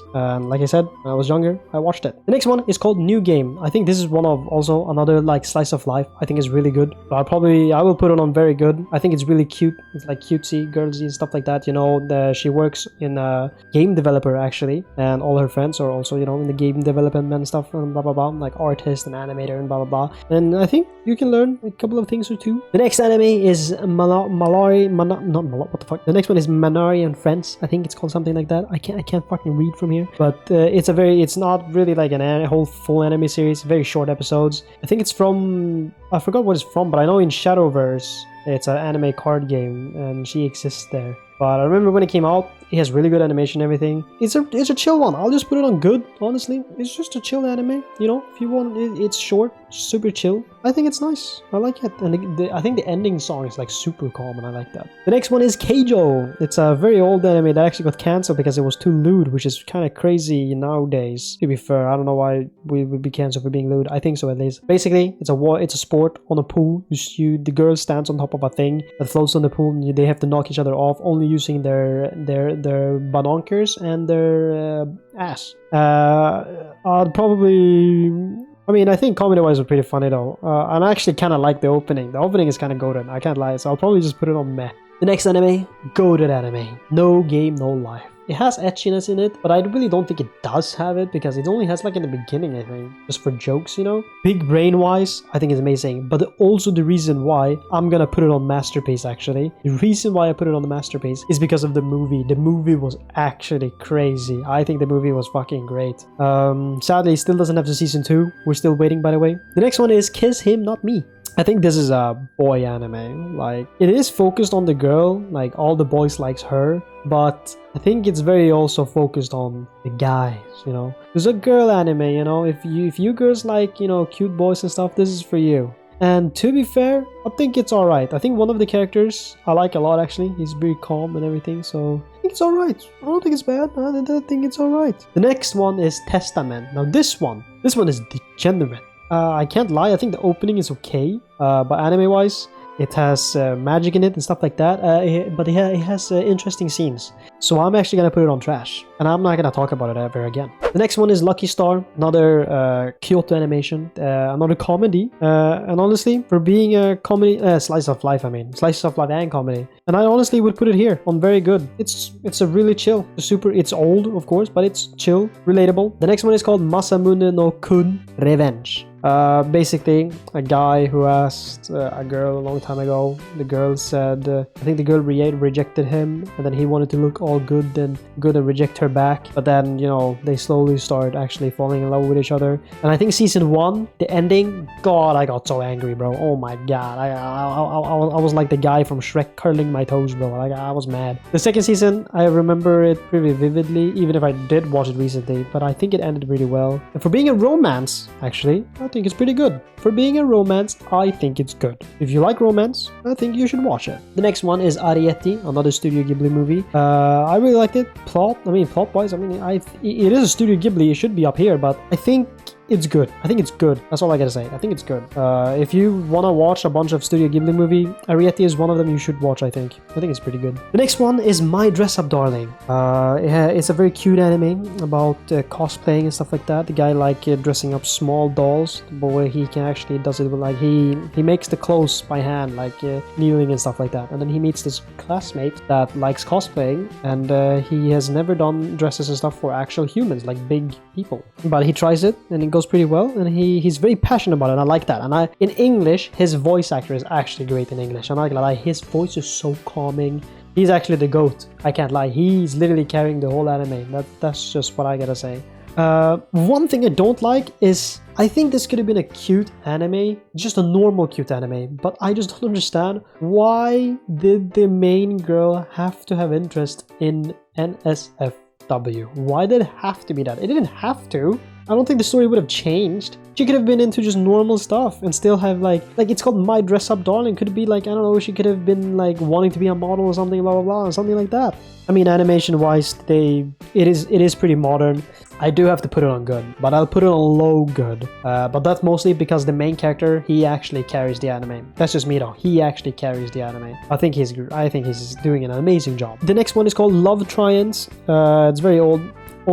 Like I said, when I was younger, I watched it. The next one is called New Game. I think this is one of also another like slice of life. I think it's really good. But I will put it on very good. I think it's really cute. It's like cutesy, girlsy, and stuff like that. You know, she works in a game developer actually, and all her friends are also, you know, in the game development and stuff and blah blah blah, like artist and animator and blah blah blah. and I think you can learn a couple of things or two. The next anime is what the fuck? The next one is Manari and Friends. I think it's called something like that. I can't fucking read from here, but it's not really like a whole full anime series. Very short episodes. I think it's from, I forgot what it's from, but I know in Shadowverse it's an anime card game, and she exists there. But I remember when it came out, it has really good animation and everything. It's a chill one. I'll just put it on good, honestly. It's just a chill anime, you know? If you want, it's short, super chill. I think it's nice. I like it. And I think the ending song is like super calm, and I like that. The next one is Keijo. It's a very old anime that actually got cancelled because it was too lewd, which is kind of crazy nowadays. To be fair, I don't know why we would be cancelled for being lewd. I think so, at least. Basically, it's a sport on a pool. The girl stands on top of a thing that floats on the pool, and they have to knock each other off, only using their banonkers and their ass. I'd probably... I mean, I think comedy-wise was pretty funny though. And I actually kind of like the opening. The opening is kind of goated, I can't lie, so I'll probably just put it on meh. The next anime, goated anime. No Game, No Life. It has etchiness in it, but I really don't think it does have it, because it only has like in the beginning, I think. Just for jokes, you know? Big brain-wise, I think it's amazing. But also the reason why I'm gonna put it on Masterpiece, actually. The reason why I put it on the Masterpiece is because of the movie. The movie was actually crazy. I think the movie was fucking great. Sadly, it still doesn't have the season 2. We're still waiting, by the way. The next one is Kiss Him, Not Me. I think this is a boy anime. Like, it is focused on the girl, like all the boys likes her, but I think it's very also focused on the guys, you know. There's a girl anime, you know. If you girls like, you know, cute boys and stuff, this is for you. And to be fair, I think it's alright. I think one of the characters I like a lot, actually. He's very calm and everything, so I think it's alright. I don't think it's bad. I think it's alright. The next one is Testament. Now this one is degenerate. I can't lie, I think the opening is okay, but anime-wise, it has magic in it and stuff like that, but it has interesting scenes. So I'm actually gonna put it on trash, and I'm not gonna talk about it ever again. The next one is Lucky Star, another Kyoto animation, another comedy, and honestly, for being a comedy, slice of life and comedy, and I honestly would put it here on very good. It's a really chill, it's old, of course, but it's chill, relatable. The next one is called Masamune no Kun Revenge. Basically, a guy who asked a girl a long time ago. The girl said, I think the girl rejected him, and then he wanted to look all good and reject her back. But then, you know, they slowly start actually falling in love with each other. And I think season 1, the ending, God, I got so angry, bro. Oh my God, I was like the guy from Shrek curling my toes, bro. Like, I was mad. The second season, I remember it pretty vividly, even if I did watch it recently. But I think it ended really well. And for being a romance, actually, I think it's pretty good. For being a romance, I think it's good. If you like romance, I think you should watch it. The next one is Arrietty, another Studio Ghibli movie. I really liked it. Plot-wise, it is a Studio Ghibli, it should be up here, but I think it's good. I think it's good. That's all I gotta say. I think it's good. If you wanna watch a bunch of Studio Ghibli movie, Arrietty is one of them you should watch, I think. I think it's pretty good. The next one is My Dress Up Darling. It's a very cute anime about cosplaying and stuff like that. The guy like dressing up small dolls, but where he can actually does it with like, he makes the clothes by hand, like kneeling and stuff like that. And then he meets this classmate that likes cosplaying, and he has never done dresses and stuff for actual humans, like big people. But he tries it, and it goes pretty well, and he's very passionate about it, and I like that. And in English, his voice actor is actually great in English. I'm not gonna lie, his voice is so calming. He's actually the GOAT. I can't lie. He's literally carrying the whole anime. That's just what I gotta say. One thing I don't like is, I think this could have been a cute anime, just a normal cute anime, but I just don't understand why did the main girl have to have interest in NSFW? Why did it have to be that? It didn't have to. I don't think the story would have changed. She could have been into just normal stuff and still have like it's called My Dress Up Darling. Could it be like, I don't know, she could have been like wanting to be a model or something, blah blah blah, or something like that. I mean, animation wise, it is pretty modern. I do have to put it on good, but I'll put it on low good. But that's mostly because the main character, he actually carries the anime. That's just me though. He actually carries the anime. I think he's doing an amazing job. The next one is called Love Triumphs. It's very old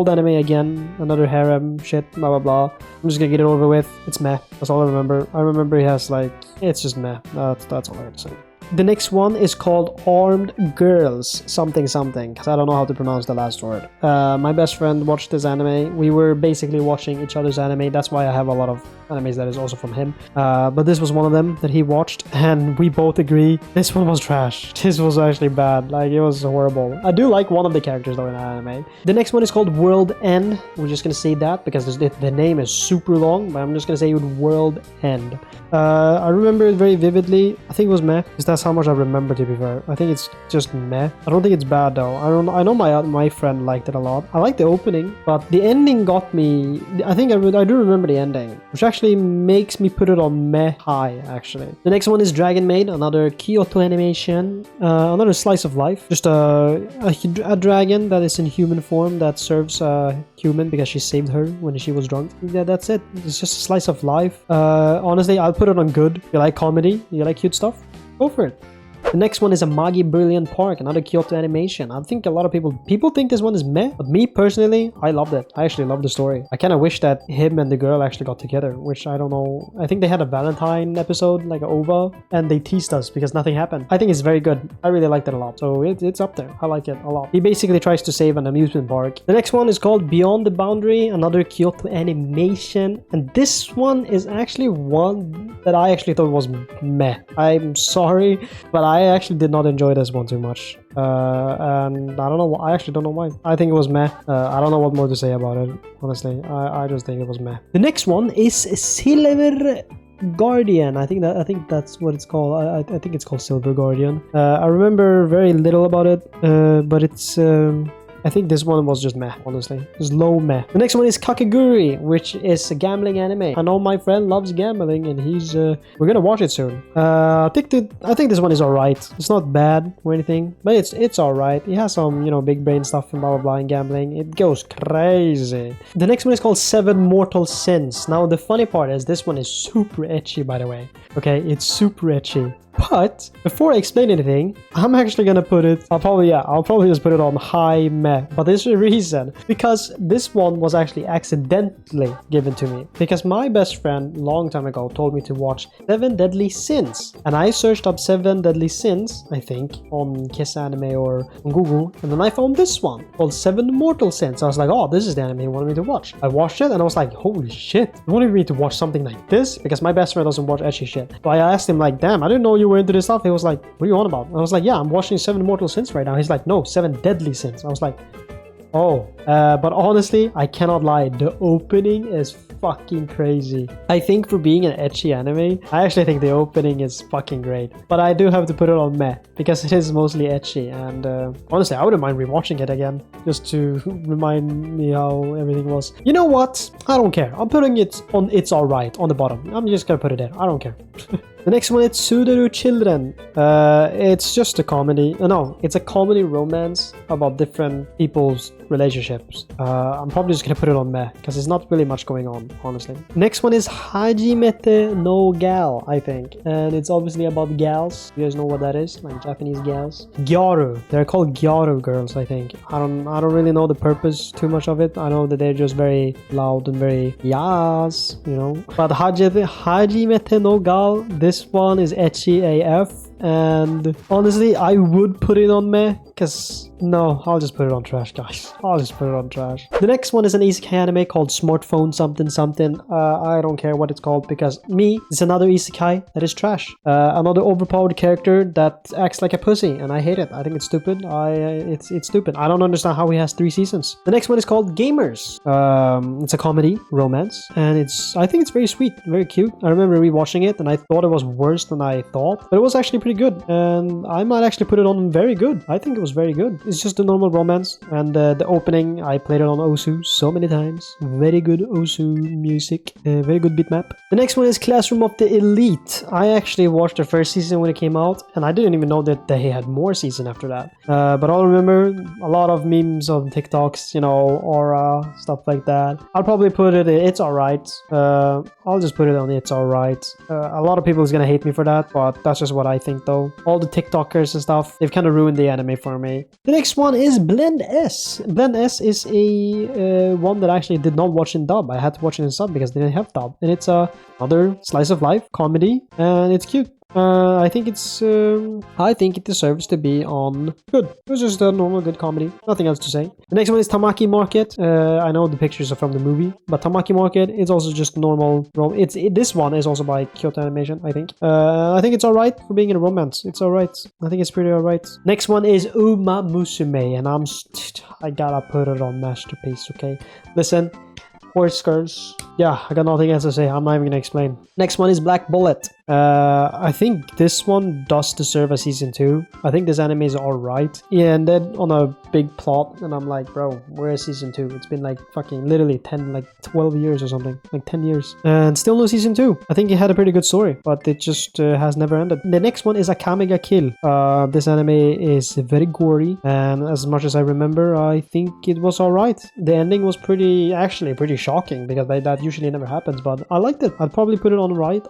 anime again, another harem shit, blah blah blah. I'm just gonna get it over with. It's meh. That's all I remember. I remember he has like, it's just meh. That's all I have to say. The next one is called Armed Girls something something, because I don't know how to pronounce the last word. My best friend watched this anime. We were basically watching each other's anime. That's why I have a lot of animes that is also from him. But this was one of them that he watched, and we both agree this one was trash. This was actually bad. Like, it was horrible. I do like one of the characters though in the anime. The next one is called World End. We're just gonna say that because the name is super long, but I'm just gonna say World End. I remember it very vividly. I think it was meh, because that's how much I remember, to be fair. I think it's just meh. I don't think it's bad though. I know my friend liked it a lot. I like the opening, but the ending got me. I think I do remember the ending, which actually makes me put it on meh high, actually. The next one is Dragon Maid, another Kyoto animation, another slice of life. Just a dragon that is in human form that serves a human because she saved her when she was drunk. Yeah, that's it. It's just a slice of life. Honestly, I'll put it on good. You like comedy? You like cute stuff? Go for it. The next one is Amagi Brilliant Park, another Kyoto animation. I think a lot of people think this one is meh, but me personally, I loved it. I actually loved the story. I kind of wish that him and the girl actually got together, which I don't know. I think they had a Valentine episode, like an OVA, and they teased us because nothing happened. I think it's very good. I really liked it a lot, so it's up there. I like it a lot. He basically tries to save an amusement park. The next one is called Beyond the Boundary, another Kyoto animation, and this one is actually one that I actually thought was meh. I'm sorry, but I actually did not enjoy this one too much. And I don't know. I actually don't know why. I think it was meh. I don't know what more to say about it. Honestly, I just think it was meh. The next one is Silver Guardian. I think that's what it's called. I think it's called Silver Guardian. I remember very little about it, but it's. I think this one was just meh, honestly. It was low meh. The next one is Kakegurui, which is a gambling anime. I know my friend loves gambling, and we're gonna watch it soon. I think this one is alright. It's not bad or anything, but it's alright. It has some, big brain stuff and blah blah blah in gambling. It goes crazy. The next one is called Seven Mortal Sins. Now the funny part is this one is super ecchi, by the way. Okay, it's super ecchi. But before I explain anything, I'm actually gonna put it. I'll probably just put it on high meh. But there's a reason, because this one was actually accidentally given to me. Because my best friend long time ago told me to watch Seven Deadly Sins, and I searched up Seven Deadly Sins, I think, on Kiss Anime or on Google, and then I found this one called Seven Mortal Sins. I was like, oh, this is the anime you wanted me to watch. I watched it and I was like, holy shit, you wanted me to watch something like this? Because my best friend doesn't watch ecchi shit. So I asked him like, damn, I didn't know you were into this stuff. He was like, what are you on about? I was like, yeah, I'm watching Seven Mortal Sins right now. He's like, no, Seven Deadly Sins. I was like, oh, but honestly, I cannot lie. The opening is fucking crazy. I think for being an ecchi anime, I actually think the opening is fucking great. But I do have to put it on meh, because it is mostly ecchi. And honestly, I wouldn't mind rewatching it again, just to remind me how everything was. You know what? I don't care. I'm putting it on It's Alright on the bottom. I'm just gonna put it there. I don't care. The next one is Tsuderu Children. It's just a comedy. No, it's a comedy romance about different people's relationships. I'm probably just gonna put it on meh, because there's not really much going on, honestly. Next one is Hajimete no Gal, I think. And it's obviously about gals. You guys know what that is? Like Japanese gals. Gyaru. They're called Gyaru girls, I think. I don't really know the purpose too much of it. I know that they're just very loud and very yas, But Hajimete no Gal, this one is ecchi AF, and honestly I would put it on meh, because no, I'll just put it on trash, guys. I'll just put it on trash. The next one is an isekai anime called Smartphone something something. I don't care what it's called, because it's another isekai that is trash. Another overpowered character that acts like a pussy, and I hate it. I think it's stupid. It's stupid. I don't understand how he has 3 seasons. The next one is called Gamers. It's a comedy romance, and I think it's very sweet, very cute. I remember rewatching it, and I thought it was worse than I thought, but it was actually pretty good, and I might actually put it on very good. I think it was very good. It's just a normal romance, and the opening, I played it on Osu so many times. Very good Osu music, very good bitmap. The next one is Classroom of the Elite. I actually watched the first season when it came out, and I didn't even know that they had more season after that. But I'll remember a lot of memes on TikToks, Aura, stuff like that. I'll probably put it, It's Alright. I'll just put it on It's Alright. A lot of people is gonna hate me for that, but that's just what I think though. All the TikTokers and stuff, they've kind of ruined the anime for me. The next one is Blend S. Blend S is a one that I actually did not watch in dub. I had to watch it in sub because they didn't have dub. And it's another slice of life comedy, and it's cute. I think I think it deserves to be on good. It was just a normal good comedy. Nothing else to say. The next one is Tamaki Market. I know the pictures are from the movie, but Tamaki Market is also just normal. This one is also by Kyoto Animation, I think. I think it's alright for being in a romance. It's alright. I think it's pretty alright. Next one is Uma Musume, and I gotta put it on Masterpiece, okay? Listen, horse girls. Yeah, I got nothing else to say. I'm not even gonna explain. Next one is Black Bullet. I think this one does deserve a season 2. I think this anime is alright. Yeah, and then on a big plot, and I'm like, bro, where is season 2? It's been like fucking literally 12 years or something. Like 10 years. And still no season 2. I think it had a pretty good story, but it just has never ended. The next one is Akame ga Kill. This anime is very gory, and as much as I remember, I think it was alright. The ending was pretty shocking, because that usually never happens, but I liked it. I'd probably put it on alright,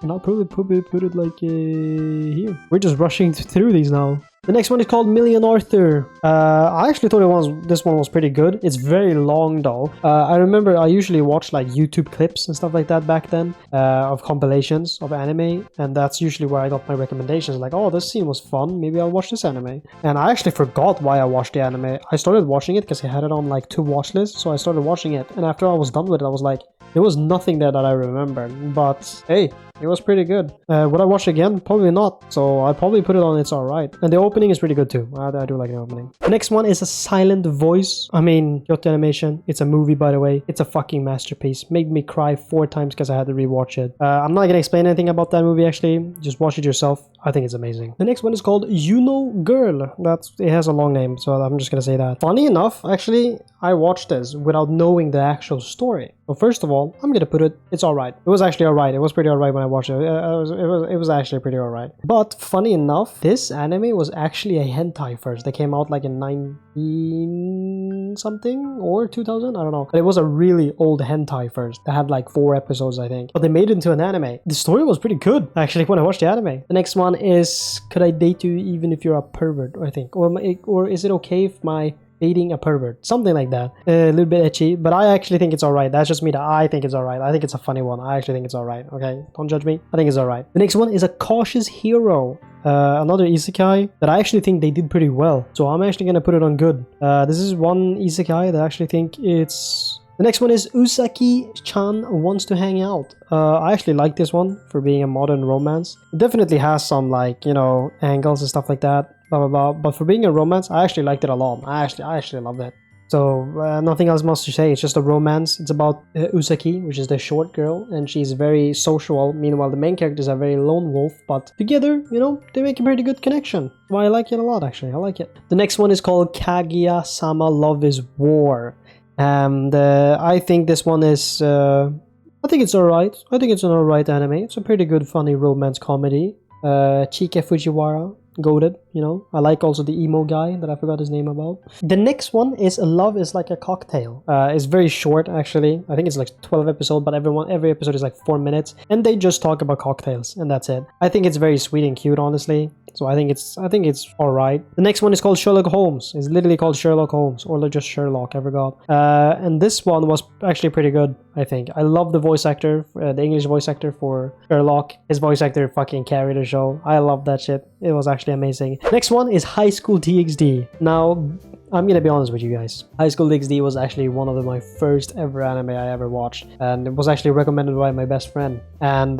and I'll probably put it like here. We're just rushing through these now. The next one is called Million Arthur. I actually thought this one was pretty good. It's very long though. I remember I usually watched like YouTube clips and stuff like that back then of compilations of anime, and that's usually where I got my recommendations. Like, oh, this scene was fun. Maybe I'll watch this anime. And I actually forgot why I watched the anime. I started watching it because I had it on like 2 watch lists, so I started watching it. And after I was done with it, I was like, there was nothing there that I remembered, but hey, it was pretty good. Would I watch it again? Probably not, so I'll probably put it on It's Alright. And the opening is pretty good too. I do like the opening. The next one is A Silent Voice. I mean, Kyoto Animation. It's a movie, by the way. It's a fucking masterpiece. Made me cry 4 times because I had to rewatch it. I'm not gonna explain anything about that movie actually. Just watch it yourself. I think it's amazing. The next one is called Yuno Girl. It has a long name, so I'm just gonna say that. Funny enough, actually, I watched this without knowing the actual story. Well, first of all, I'm gonna put it's alright. It was actually alright. It was pretty alright when I watched it. It was actually pretty alright. But funny enough, this anime was actually a hentai first. They came out like in 19 something or 2000. I don't know. But it was a really old hentai first. That had like 4 episodes, I think. But they made it into an anime. The story was pretty good actually when I watched the anime. The next one is Could I Date You Even If You're a Pervert? I think, or is it okay if my dating a pervert, something like that. A little bit etchy, but I actually think it's alright. That's just me. I think it's alright. I think it's a funny one. I actually think it's alright. Okay, don't judge me. I think it's alright. The next one is A Cautious Hero. Another isekai that I actually think they did pretty well, so I'm actually gonna put it on good. This is one isekai that I actually think it's... The next one is Usaki-chan Wants to Hang Out. I actually like this one for being a modern romance. It definitely has some, like, you know, angles and stuff like that, blah blah blah. But for being a romance, I actually liked it a lot. I actually loved it. So nothing else much to say. It's just a romance. It's about Usaki, which is the short girl, and she's very social. Meanwhile, the main characters are very lone wolf, but together, you know, they make a pretty good connection. Well, I like it a lot, actually. I like it. The next one is called Kaguya-sama Love is War. And I think this one is... I think it's alright. I think it's an alright anime. It's a pretty good, funny romance comedy. Chike Fujiwara. Goated, you know. I like also the emo guy that I forgot his name about. The next one is Love is Like a Cocktail. It's very short actually. I think it's like 12 episodes, but every episode is like 4 minutes, and they just talk about cocktails, and that's it. I think it's very sweet and cute, honestly. So I think it's alright. The next one is called Sherlock Holmes. It's literally called Sherlock Holmes, or just Sherlock, I forgot. And this one was actually pretty good, I think. I love the voice actor, the English voice actor for Sherlock. His voice actor fucking carried the show. I love that shit. It was actually amazing. Next one is High School DxD. Now, I'm gonna be honest with you guys. High School DxD was actually one of my first ever anime I ever watched, and it was actually recommended by my best friend. And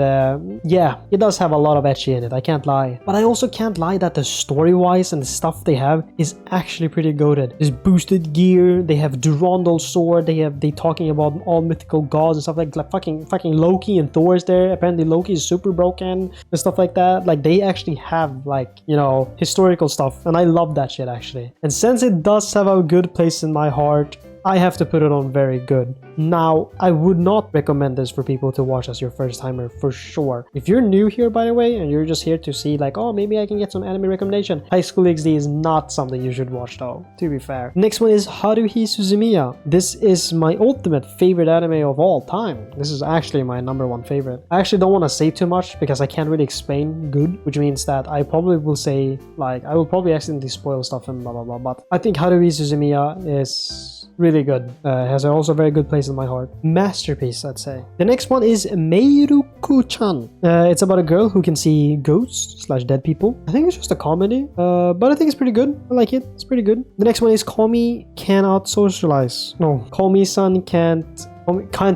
yeah, it does have a lot of ecchi in it, I can't lie. But I also can't lie that the story-wise and the stuff they have is actually pretty goated. There's boosted gear, they have Durandal's sword, they talking about all mythical gods and stuff like fucking Loki and Thor's there. Apparently Loki is super broken and stuff like that. Like, they actually have, like, you know, historical stuff, and I love that shit actually. And since it does have a good place in my heart, I have to put it on very good. Now, I would not recommend this for people to watch as your first timer, for sure. If you're new here, by the way, and you're just here to see like, oh, maybe I can get some anime recommendation, High School DxD is not something you should watch though, to be fair. Next one is Haruhi Suzumiya. This is my ultimate favorite anime of all time. This is actually my #1 favorite. I actually don't want to say too much because I can't really explain good, which means that I probably will say, like, I will probably accidentally spoil stuff and blah blah blah, but I think Haruhi Suzumiya is really good. Has also a very good place in my heart. Masterpiece, I'd say. The next one is Meiru Fuku-chan. It's about a girl who can see ghosts / dead people. I think it's just a comedy, but I think it's pretty good. I like it. It's pretty good. The next one is Komi Cannot Socialize. No, Komi-san can't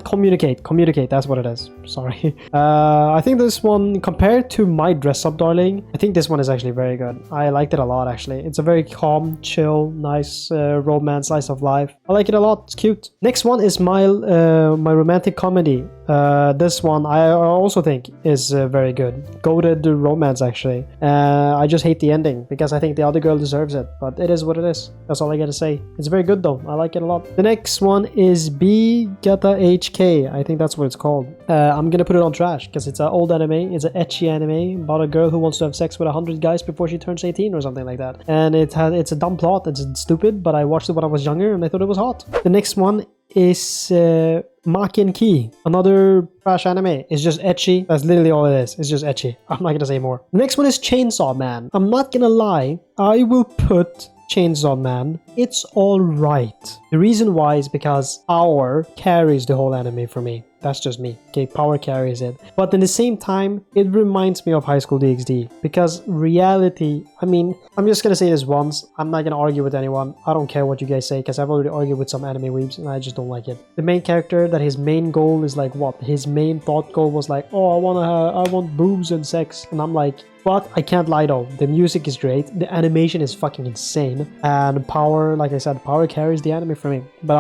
communicate. That's what it is. Sorry. I think this one, compared to My Dress Up Darling, I think this one is actually very good. I liked it a lot, actually. It's a very calm, chill, nice romance slice of life. I like it a lot. It's cute. Next one is my romantic comedy. This one I also think is very good. Goated romance, actually. I just hate the ending because I think the other girl deserves it, but it is what it is. That's all I gotta say. It's very good though. I like it a lot. The next one is B Gata HK. I think that's what it's called. I'm gonna put it on trash because it's an old anime. It's an ecchi anime about a girl who wants to have sex with 100 guys before she turns 18 or something like that. And it's a dumb plot. It's stupid, but I watched it when I was younger and I thought it was hot. The next one is Makin Ki, another trash anime. It's just ecchi. That's literally all it is. It's just ecchi. I'm not gonna say more. The next one is Chainsaw Man. I'm not gonna lie. I will put Chainsaw Man. It's alright. The reason why is because Power carries the whole anime for me. That's just me. Okay, Power carries it. But at the same time, it reminds me of High School DxD. Because reality, I mean, I'm just gonna say this once. I'm not gonna argue with anyone. I don't care what you guys say, because I've already argued with some anime weebs, and I just don't like it. The main character, that his main goal is like what? His main thought goal was like, oh, I want boobs and sex. And I'm like, but I can't lie though, the music is great, the animation is fucking insane, and Power, like I said, Power carries the anime for me. But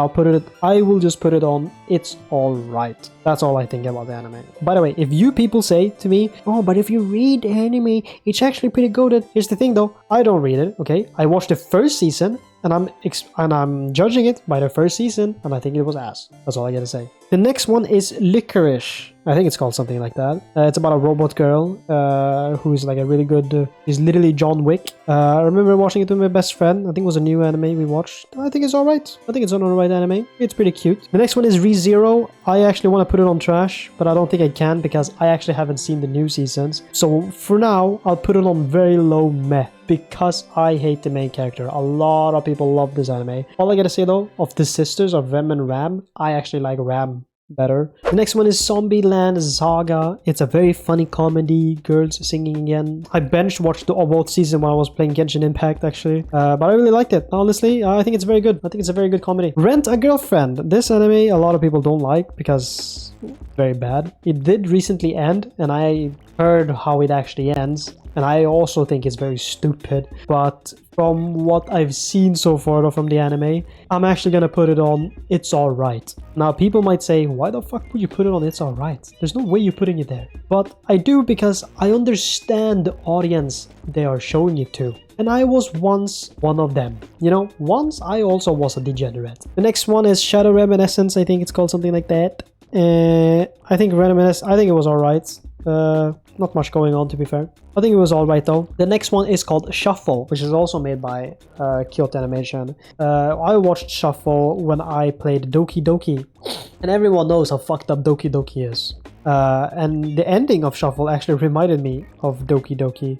I will just put it on, it's alright. That's all I think about the anime. By the way, if you people say to me, oh, but if you read the anime, it's actually pretty good. Here's the thing though, I don't read it, okay? I watched the first season, and I'm judging it by the first season, and I think it was ass. That's all I gotta say. The next one is Licorice. I think it's called something like that. It's about a robot girl who's like a really good... He's literally John Wick. I remember watching it with my best friend. I think it was a new anime we watched. I think it's alright. I think it's an alright anime. It's pretty cute. The next one is ReZero. I actually want to put it on trash, but I don't think I can because I actually haven't seen the new seasons. So for now, I'll put it on very low meh, because I hate the main character. A lot of people love this anime. All I gotta say though, of the sisters of Rem and Ram, I actually like Ram better. The next one is Zombieland Saga. It's a very funny comedy, girls singing again. I bench watched both seasons while I was playing Genshin Impact actually, but I really liked it. Honestly, I think it's very good. I think it's a very good comedy. Rent a Girlfriend. This anime a lot of people don't like because very bad. It did recently end, and I heard how it actually ends, and I also think it's very stupid, but from what I've seen so far from the anime, I'm actually gonna put it on It's Alright. Now people might say, why the fuck would you put it on It's Alright? There's no way you're putting it there. But I do, because I understand the audience they are showing it to. And I was once one of them. You know, once I also was a degenerate. The next one is Shadow Reminiscence. I think it's called something like that. I think it was alright. Not much going on, to be fair. I think it was alright though. The next one is called Shuffle, which is also made by Kyoto Animation. I watched Shuffle when I played Doki Doki, and everyone knows how fucked up Doki Doki is. And the ending of Shuffle actually reminded me of Doki Doki.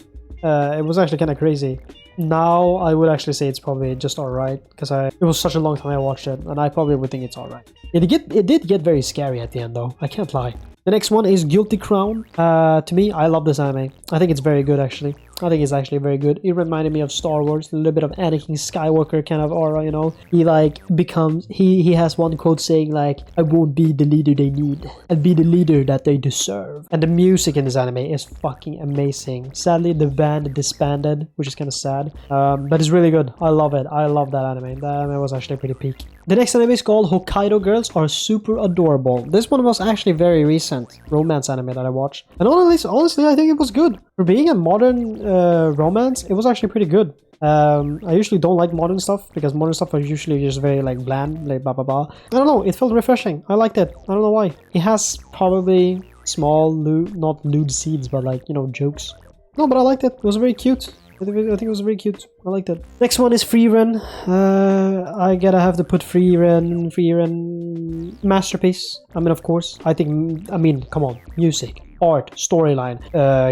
It was actually kind of crazy. Now I would actually say it's probably just alright, because it was such a long time I watched it, and I probably would think it's alright. It did get very scary at the end though, I can't lie. The next one is Guilty Crown. To me, I love this anime. I think it's very good actually. I think it's actually very good. It reminded me of Star Wars, a little bit of Anakin Skywalker kind of aura, you know. He like becomes, he has one quote saying like, I won't be the leader they need, I'll be the leader that they deserve. And the music in this anime is fucking amazing. Sadly, the band disbanded, which is kind of sad. But it's really good. I love it. I love that anime. That anime was actually pretty peak. The next anime is called Hokkaido Girls Are Super Adorable. This one was actually very recent romance anime that I watched. And honestly, I think it was good. For being a modern romance, it was actually pretty good. I usually don't like modern stuff because modern stuff are usually just very like bland, like blah blah blah. I don't know, it felt refreshing. I liked it. I don't know why. It has probably small, not lewd scenes, but like, you know, jokes. No, but I liked it. It was very cute. I think it was very cute. I liked it. Next one is Frieren. I gotta have to put Frieren masterpiece. I mean, of course. Come on, music, art, storyline,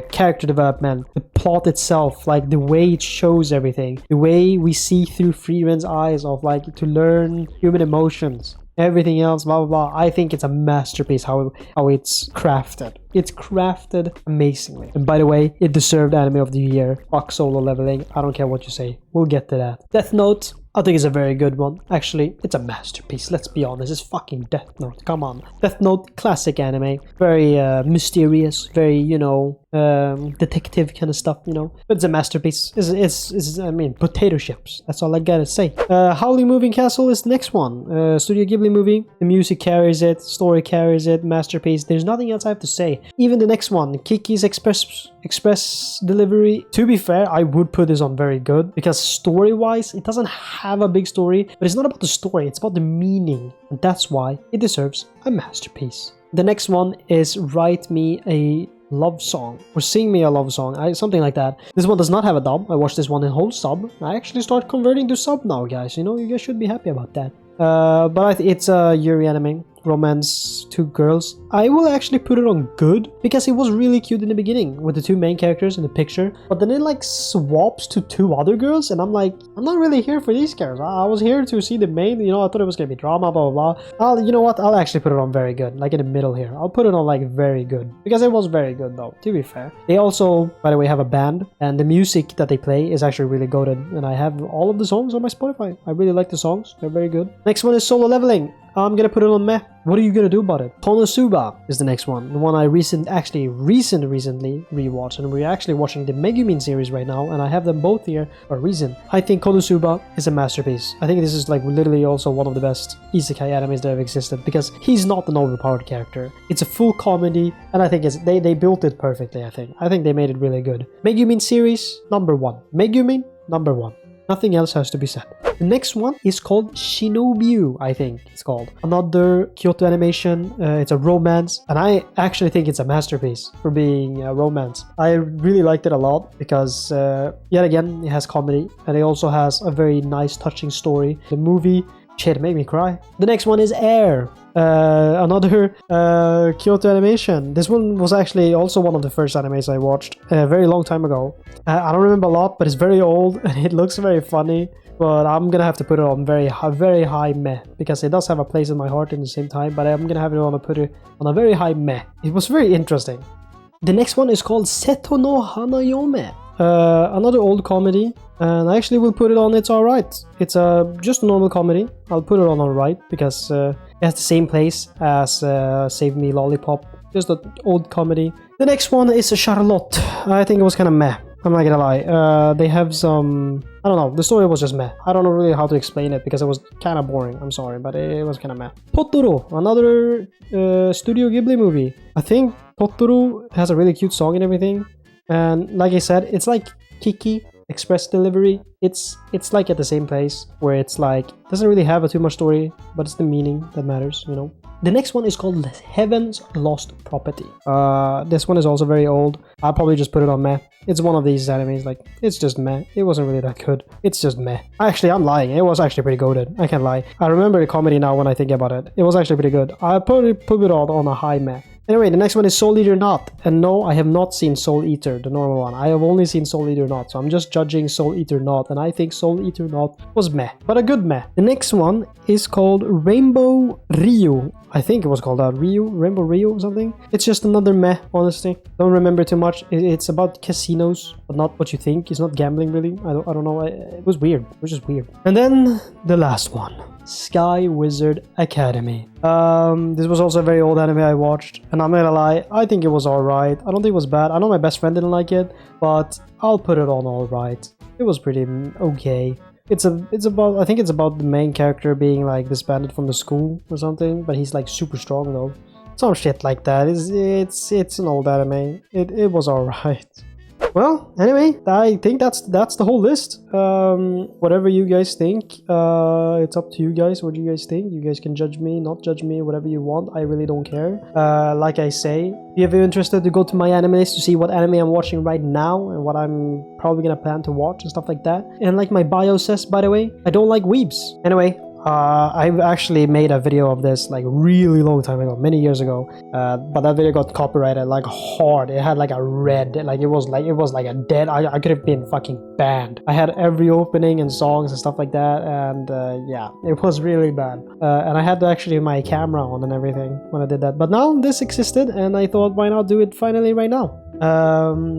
character development, the plot itself, like the way it shows everything, the way we see through Frieren's eyes of like to learn human emotions. everything else, blah blah blah. I think it's a masterpiece how it's crafted. It's crafted amazingly. And by the way, it deserved Anime of the Year. Fuck Solo Leveling. I don't care what you say. We'll get to that. Death Note, I think it's a very good one. Actually, it's a masterpiece. Let's be honest. It's fucking Death Note. Come on. Death Note, classic anime. Very mysterious. Very, you know, detective kind of stuff, you know. But it's a masterpiece. It's I mean, potato chips. That's all I gotta say. Howling Moving Castle is the next one. Studio Ghibli movie. The music carries it. Story carries it. Masterpiece. There's nothing else I have to say. Even the next one, Kiki's Express Delivery. To be fair, I would put this on very good because story-wise, it doesn't have a big story, but it's not about the story, it's about the meaning, and that's why it deserves a masterpiece. The next one is Write Me a Love Song or Sing Me a Love Song, something like that. This one does not have a dub. I watched this one in whole sub. I actually start converting to sub now, guys. You know, you guys should be happy about that. But it's a Yuri anime. Romance, two girls. I will actually put it on good because it was really cute in the beginning with the two main characters in the picture, but then it like swaps to two other girls and I'm like, I'm not really here for these characters. I was here to see the main, you know. I thought it was gonna be drama, blah blah blah. You know what, I'll actually put it on very good, like in the middle here. I'll put it on like very good because it was very good though, to be fair. They also, by the way, have a band and the music that they play is actually really good, and I have all of the songs on my Spotify. I really like the songs, they're very good. Next one is Solo Leveling. I'm gonna put it on meh. What are you gonna do about it? Konosuba is the next one. The one I recently rewatched, and we're actually watching the Megumin series right now, and I have them both here for a reason. I think Konosuba is a masterpiece. I think this is like literally also one of the best isekai animes that have existed because he's not an overpowered character. It's a full comedy, and I think they built it perfectly. I think they made it really good. Megumin series number 1. Megumin number 1. Nothing else has to be said. The next one is called Shinobiu, I think it's called. Another Kyoto animation. It's a romance, and I actually think it's a masterpiece for being a romance. I really liked it a lot because, yet again, it has comedy, and it also has a very nice, touching story. The movie, shit, it made me cry. The next one is Air. Another Kyoto animation. This one was actually also one of the first animes I watched a very long time ago. I don't remember a lot, but it's very old and it looks very funny. But I'm gonna have to put it on very high meh because it does have a place in my heart in the same time. But I'm gonna have to put it on a very high meh. It was very interesting. The next one is called Seto no Hanayome. Another old comedy, and I actually will put it on It's Alright. It's just a normal comedy. I'll put it on Alright because it has the same place as Save Me Lollipop. Just an old comedy. The next one is Charlotte. I think it was kind of meh. I'm not gonna lie. They have some... I don't know. The story was just meh. I don't know really how to explain it because it was kind of boring. I'm sorry, but it was kind of meh. Totoro, another Studio Ghibli movie. I think Totoro has a really cute song and everything. And like I said, it's like Kiki Express Delivery. It's like at the same place where it's like doesn't really have too much story, but it's the meaning that matters, you know. The next one is called Heaven's Lost Property. This one is also very old. I'll probably just put it on meh. It's one of these animes, like, it's just meh. It wasn't really that good. It's just meh. Actually, I'm lying. It was actually pretty goated. I can't lie. I remember the comedy now when I think about it. It was actually pretty good. I'll probably put it on a high meh. Anyway, the next one is Soul Eater Not. And no, I have not seen Soul Eater, the normal one. I have only seen Soul Eater Not. So I'm just judging Soul Eater Not. And I think Soul Eater Not was meh. But a good meh. The next one is called Rainbow Ryu. I think it was called that. Rainbow Ryu or something. It's just another meh, honestly. Don't remember too much. It's about casinos, but not what you think. It's not gambling, really. I don't know. It was weird. It was just weird. And then the last one. Sky Wizard Academy. This was also a very old anime I watched, and I'm not gonna lie, I think it was alright. I don't think it was bad. I know my best friend didn't like it, but I'll put it on alright. It was pretty okay. It's about, I think it's about the main character being like disbanded from the school or something, but he's like super strong though. Some shit like that. It's an old anime. It was alright. Well, anyway, I think that's the whole list. Whatever you guys think, it's up to you guys. What do you guys think? You guys can judge me, not judge me, whatever you want. I really don't care. Like I say, if you're interested to go to my anime list to see what anime I'm watching right now and what I'm probably gonna plan to watch and stuff like that. And like my bio says, by the way, I don't like weebs. Anyway, I've actually made a video of this like really long time ago, many years ago. But that video got copyrighted like hard. It had like a red, like it was like a dead. I could have been fucking banned. I had every opening and songs and stuff like that, and yeah, it was really bad. And I had to actually have my camera on and everything when I did that. But now this existed, and I thought, why not do it finally right now?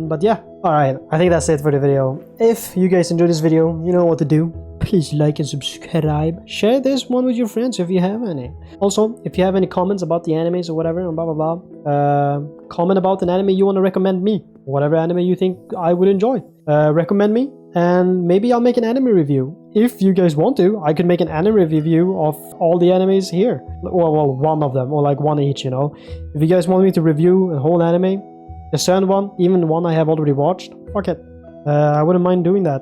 But yeah, alright, I think that's it for the video. If you guys enjoyed this video, you know what to do. Please like and subscribe. Share this one with your friends if you have any. Also, if you have any comments about the animes or whatever, and blah blah blah, comment about an anime you want to recommend me. Whatever anime you think I would enjoy. Recommend me, and maybe I'll make an anime review. If you guys want to, I could make an anime review of all the animes here. Well, one of them, or like one each, you know. If you guys want me to review a whole anime, a certain one, even one I have already watched, fuck it. I wouldn't mind doing that.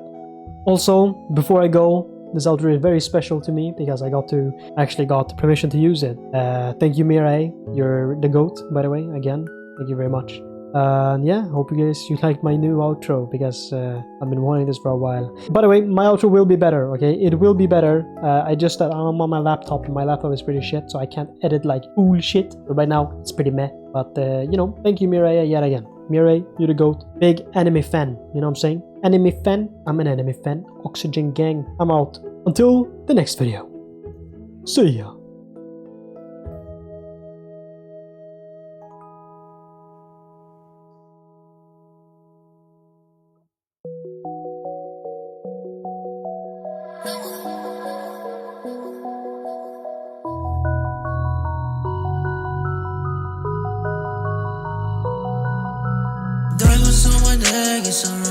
Also, before I go, this outro is very special to me because I actually got permission to use it. Thank you, Mirai. You're the GOAT, by the way, again. Thank you very much. Yeah, hope you liked my new outro because I've been wanting this for a while. By the way, my outro will be better, okay? It will be better. I'm on my laptop, and my laptop is pretty shit, so I can't edit like cool shit. But right now, it's pretty meh. But, you know, thank you, Mirai, yet again. Mirai, you're the GOAT. Big anime fan, you know what I'm saying? Anime fan, I'm an anime fan. Oxygen Gang, I'm out. Until the next video. See ya. Dark with someone that gets around.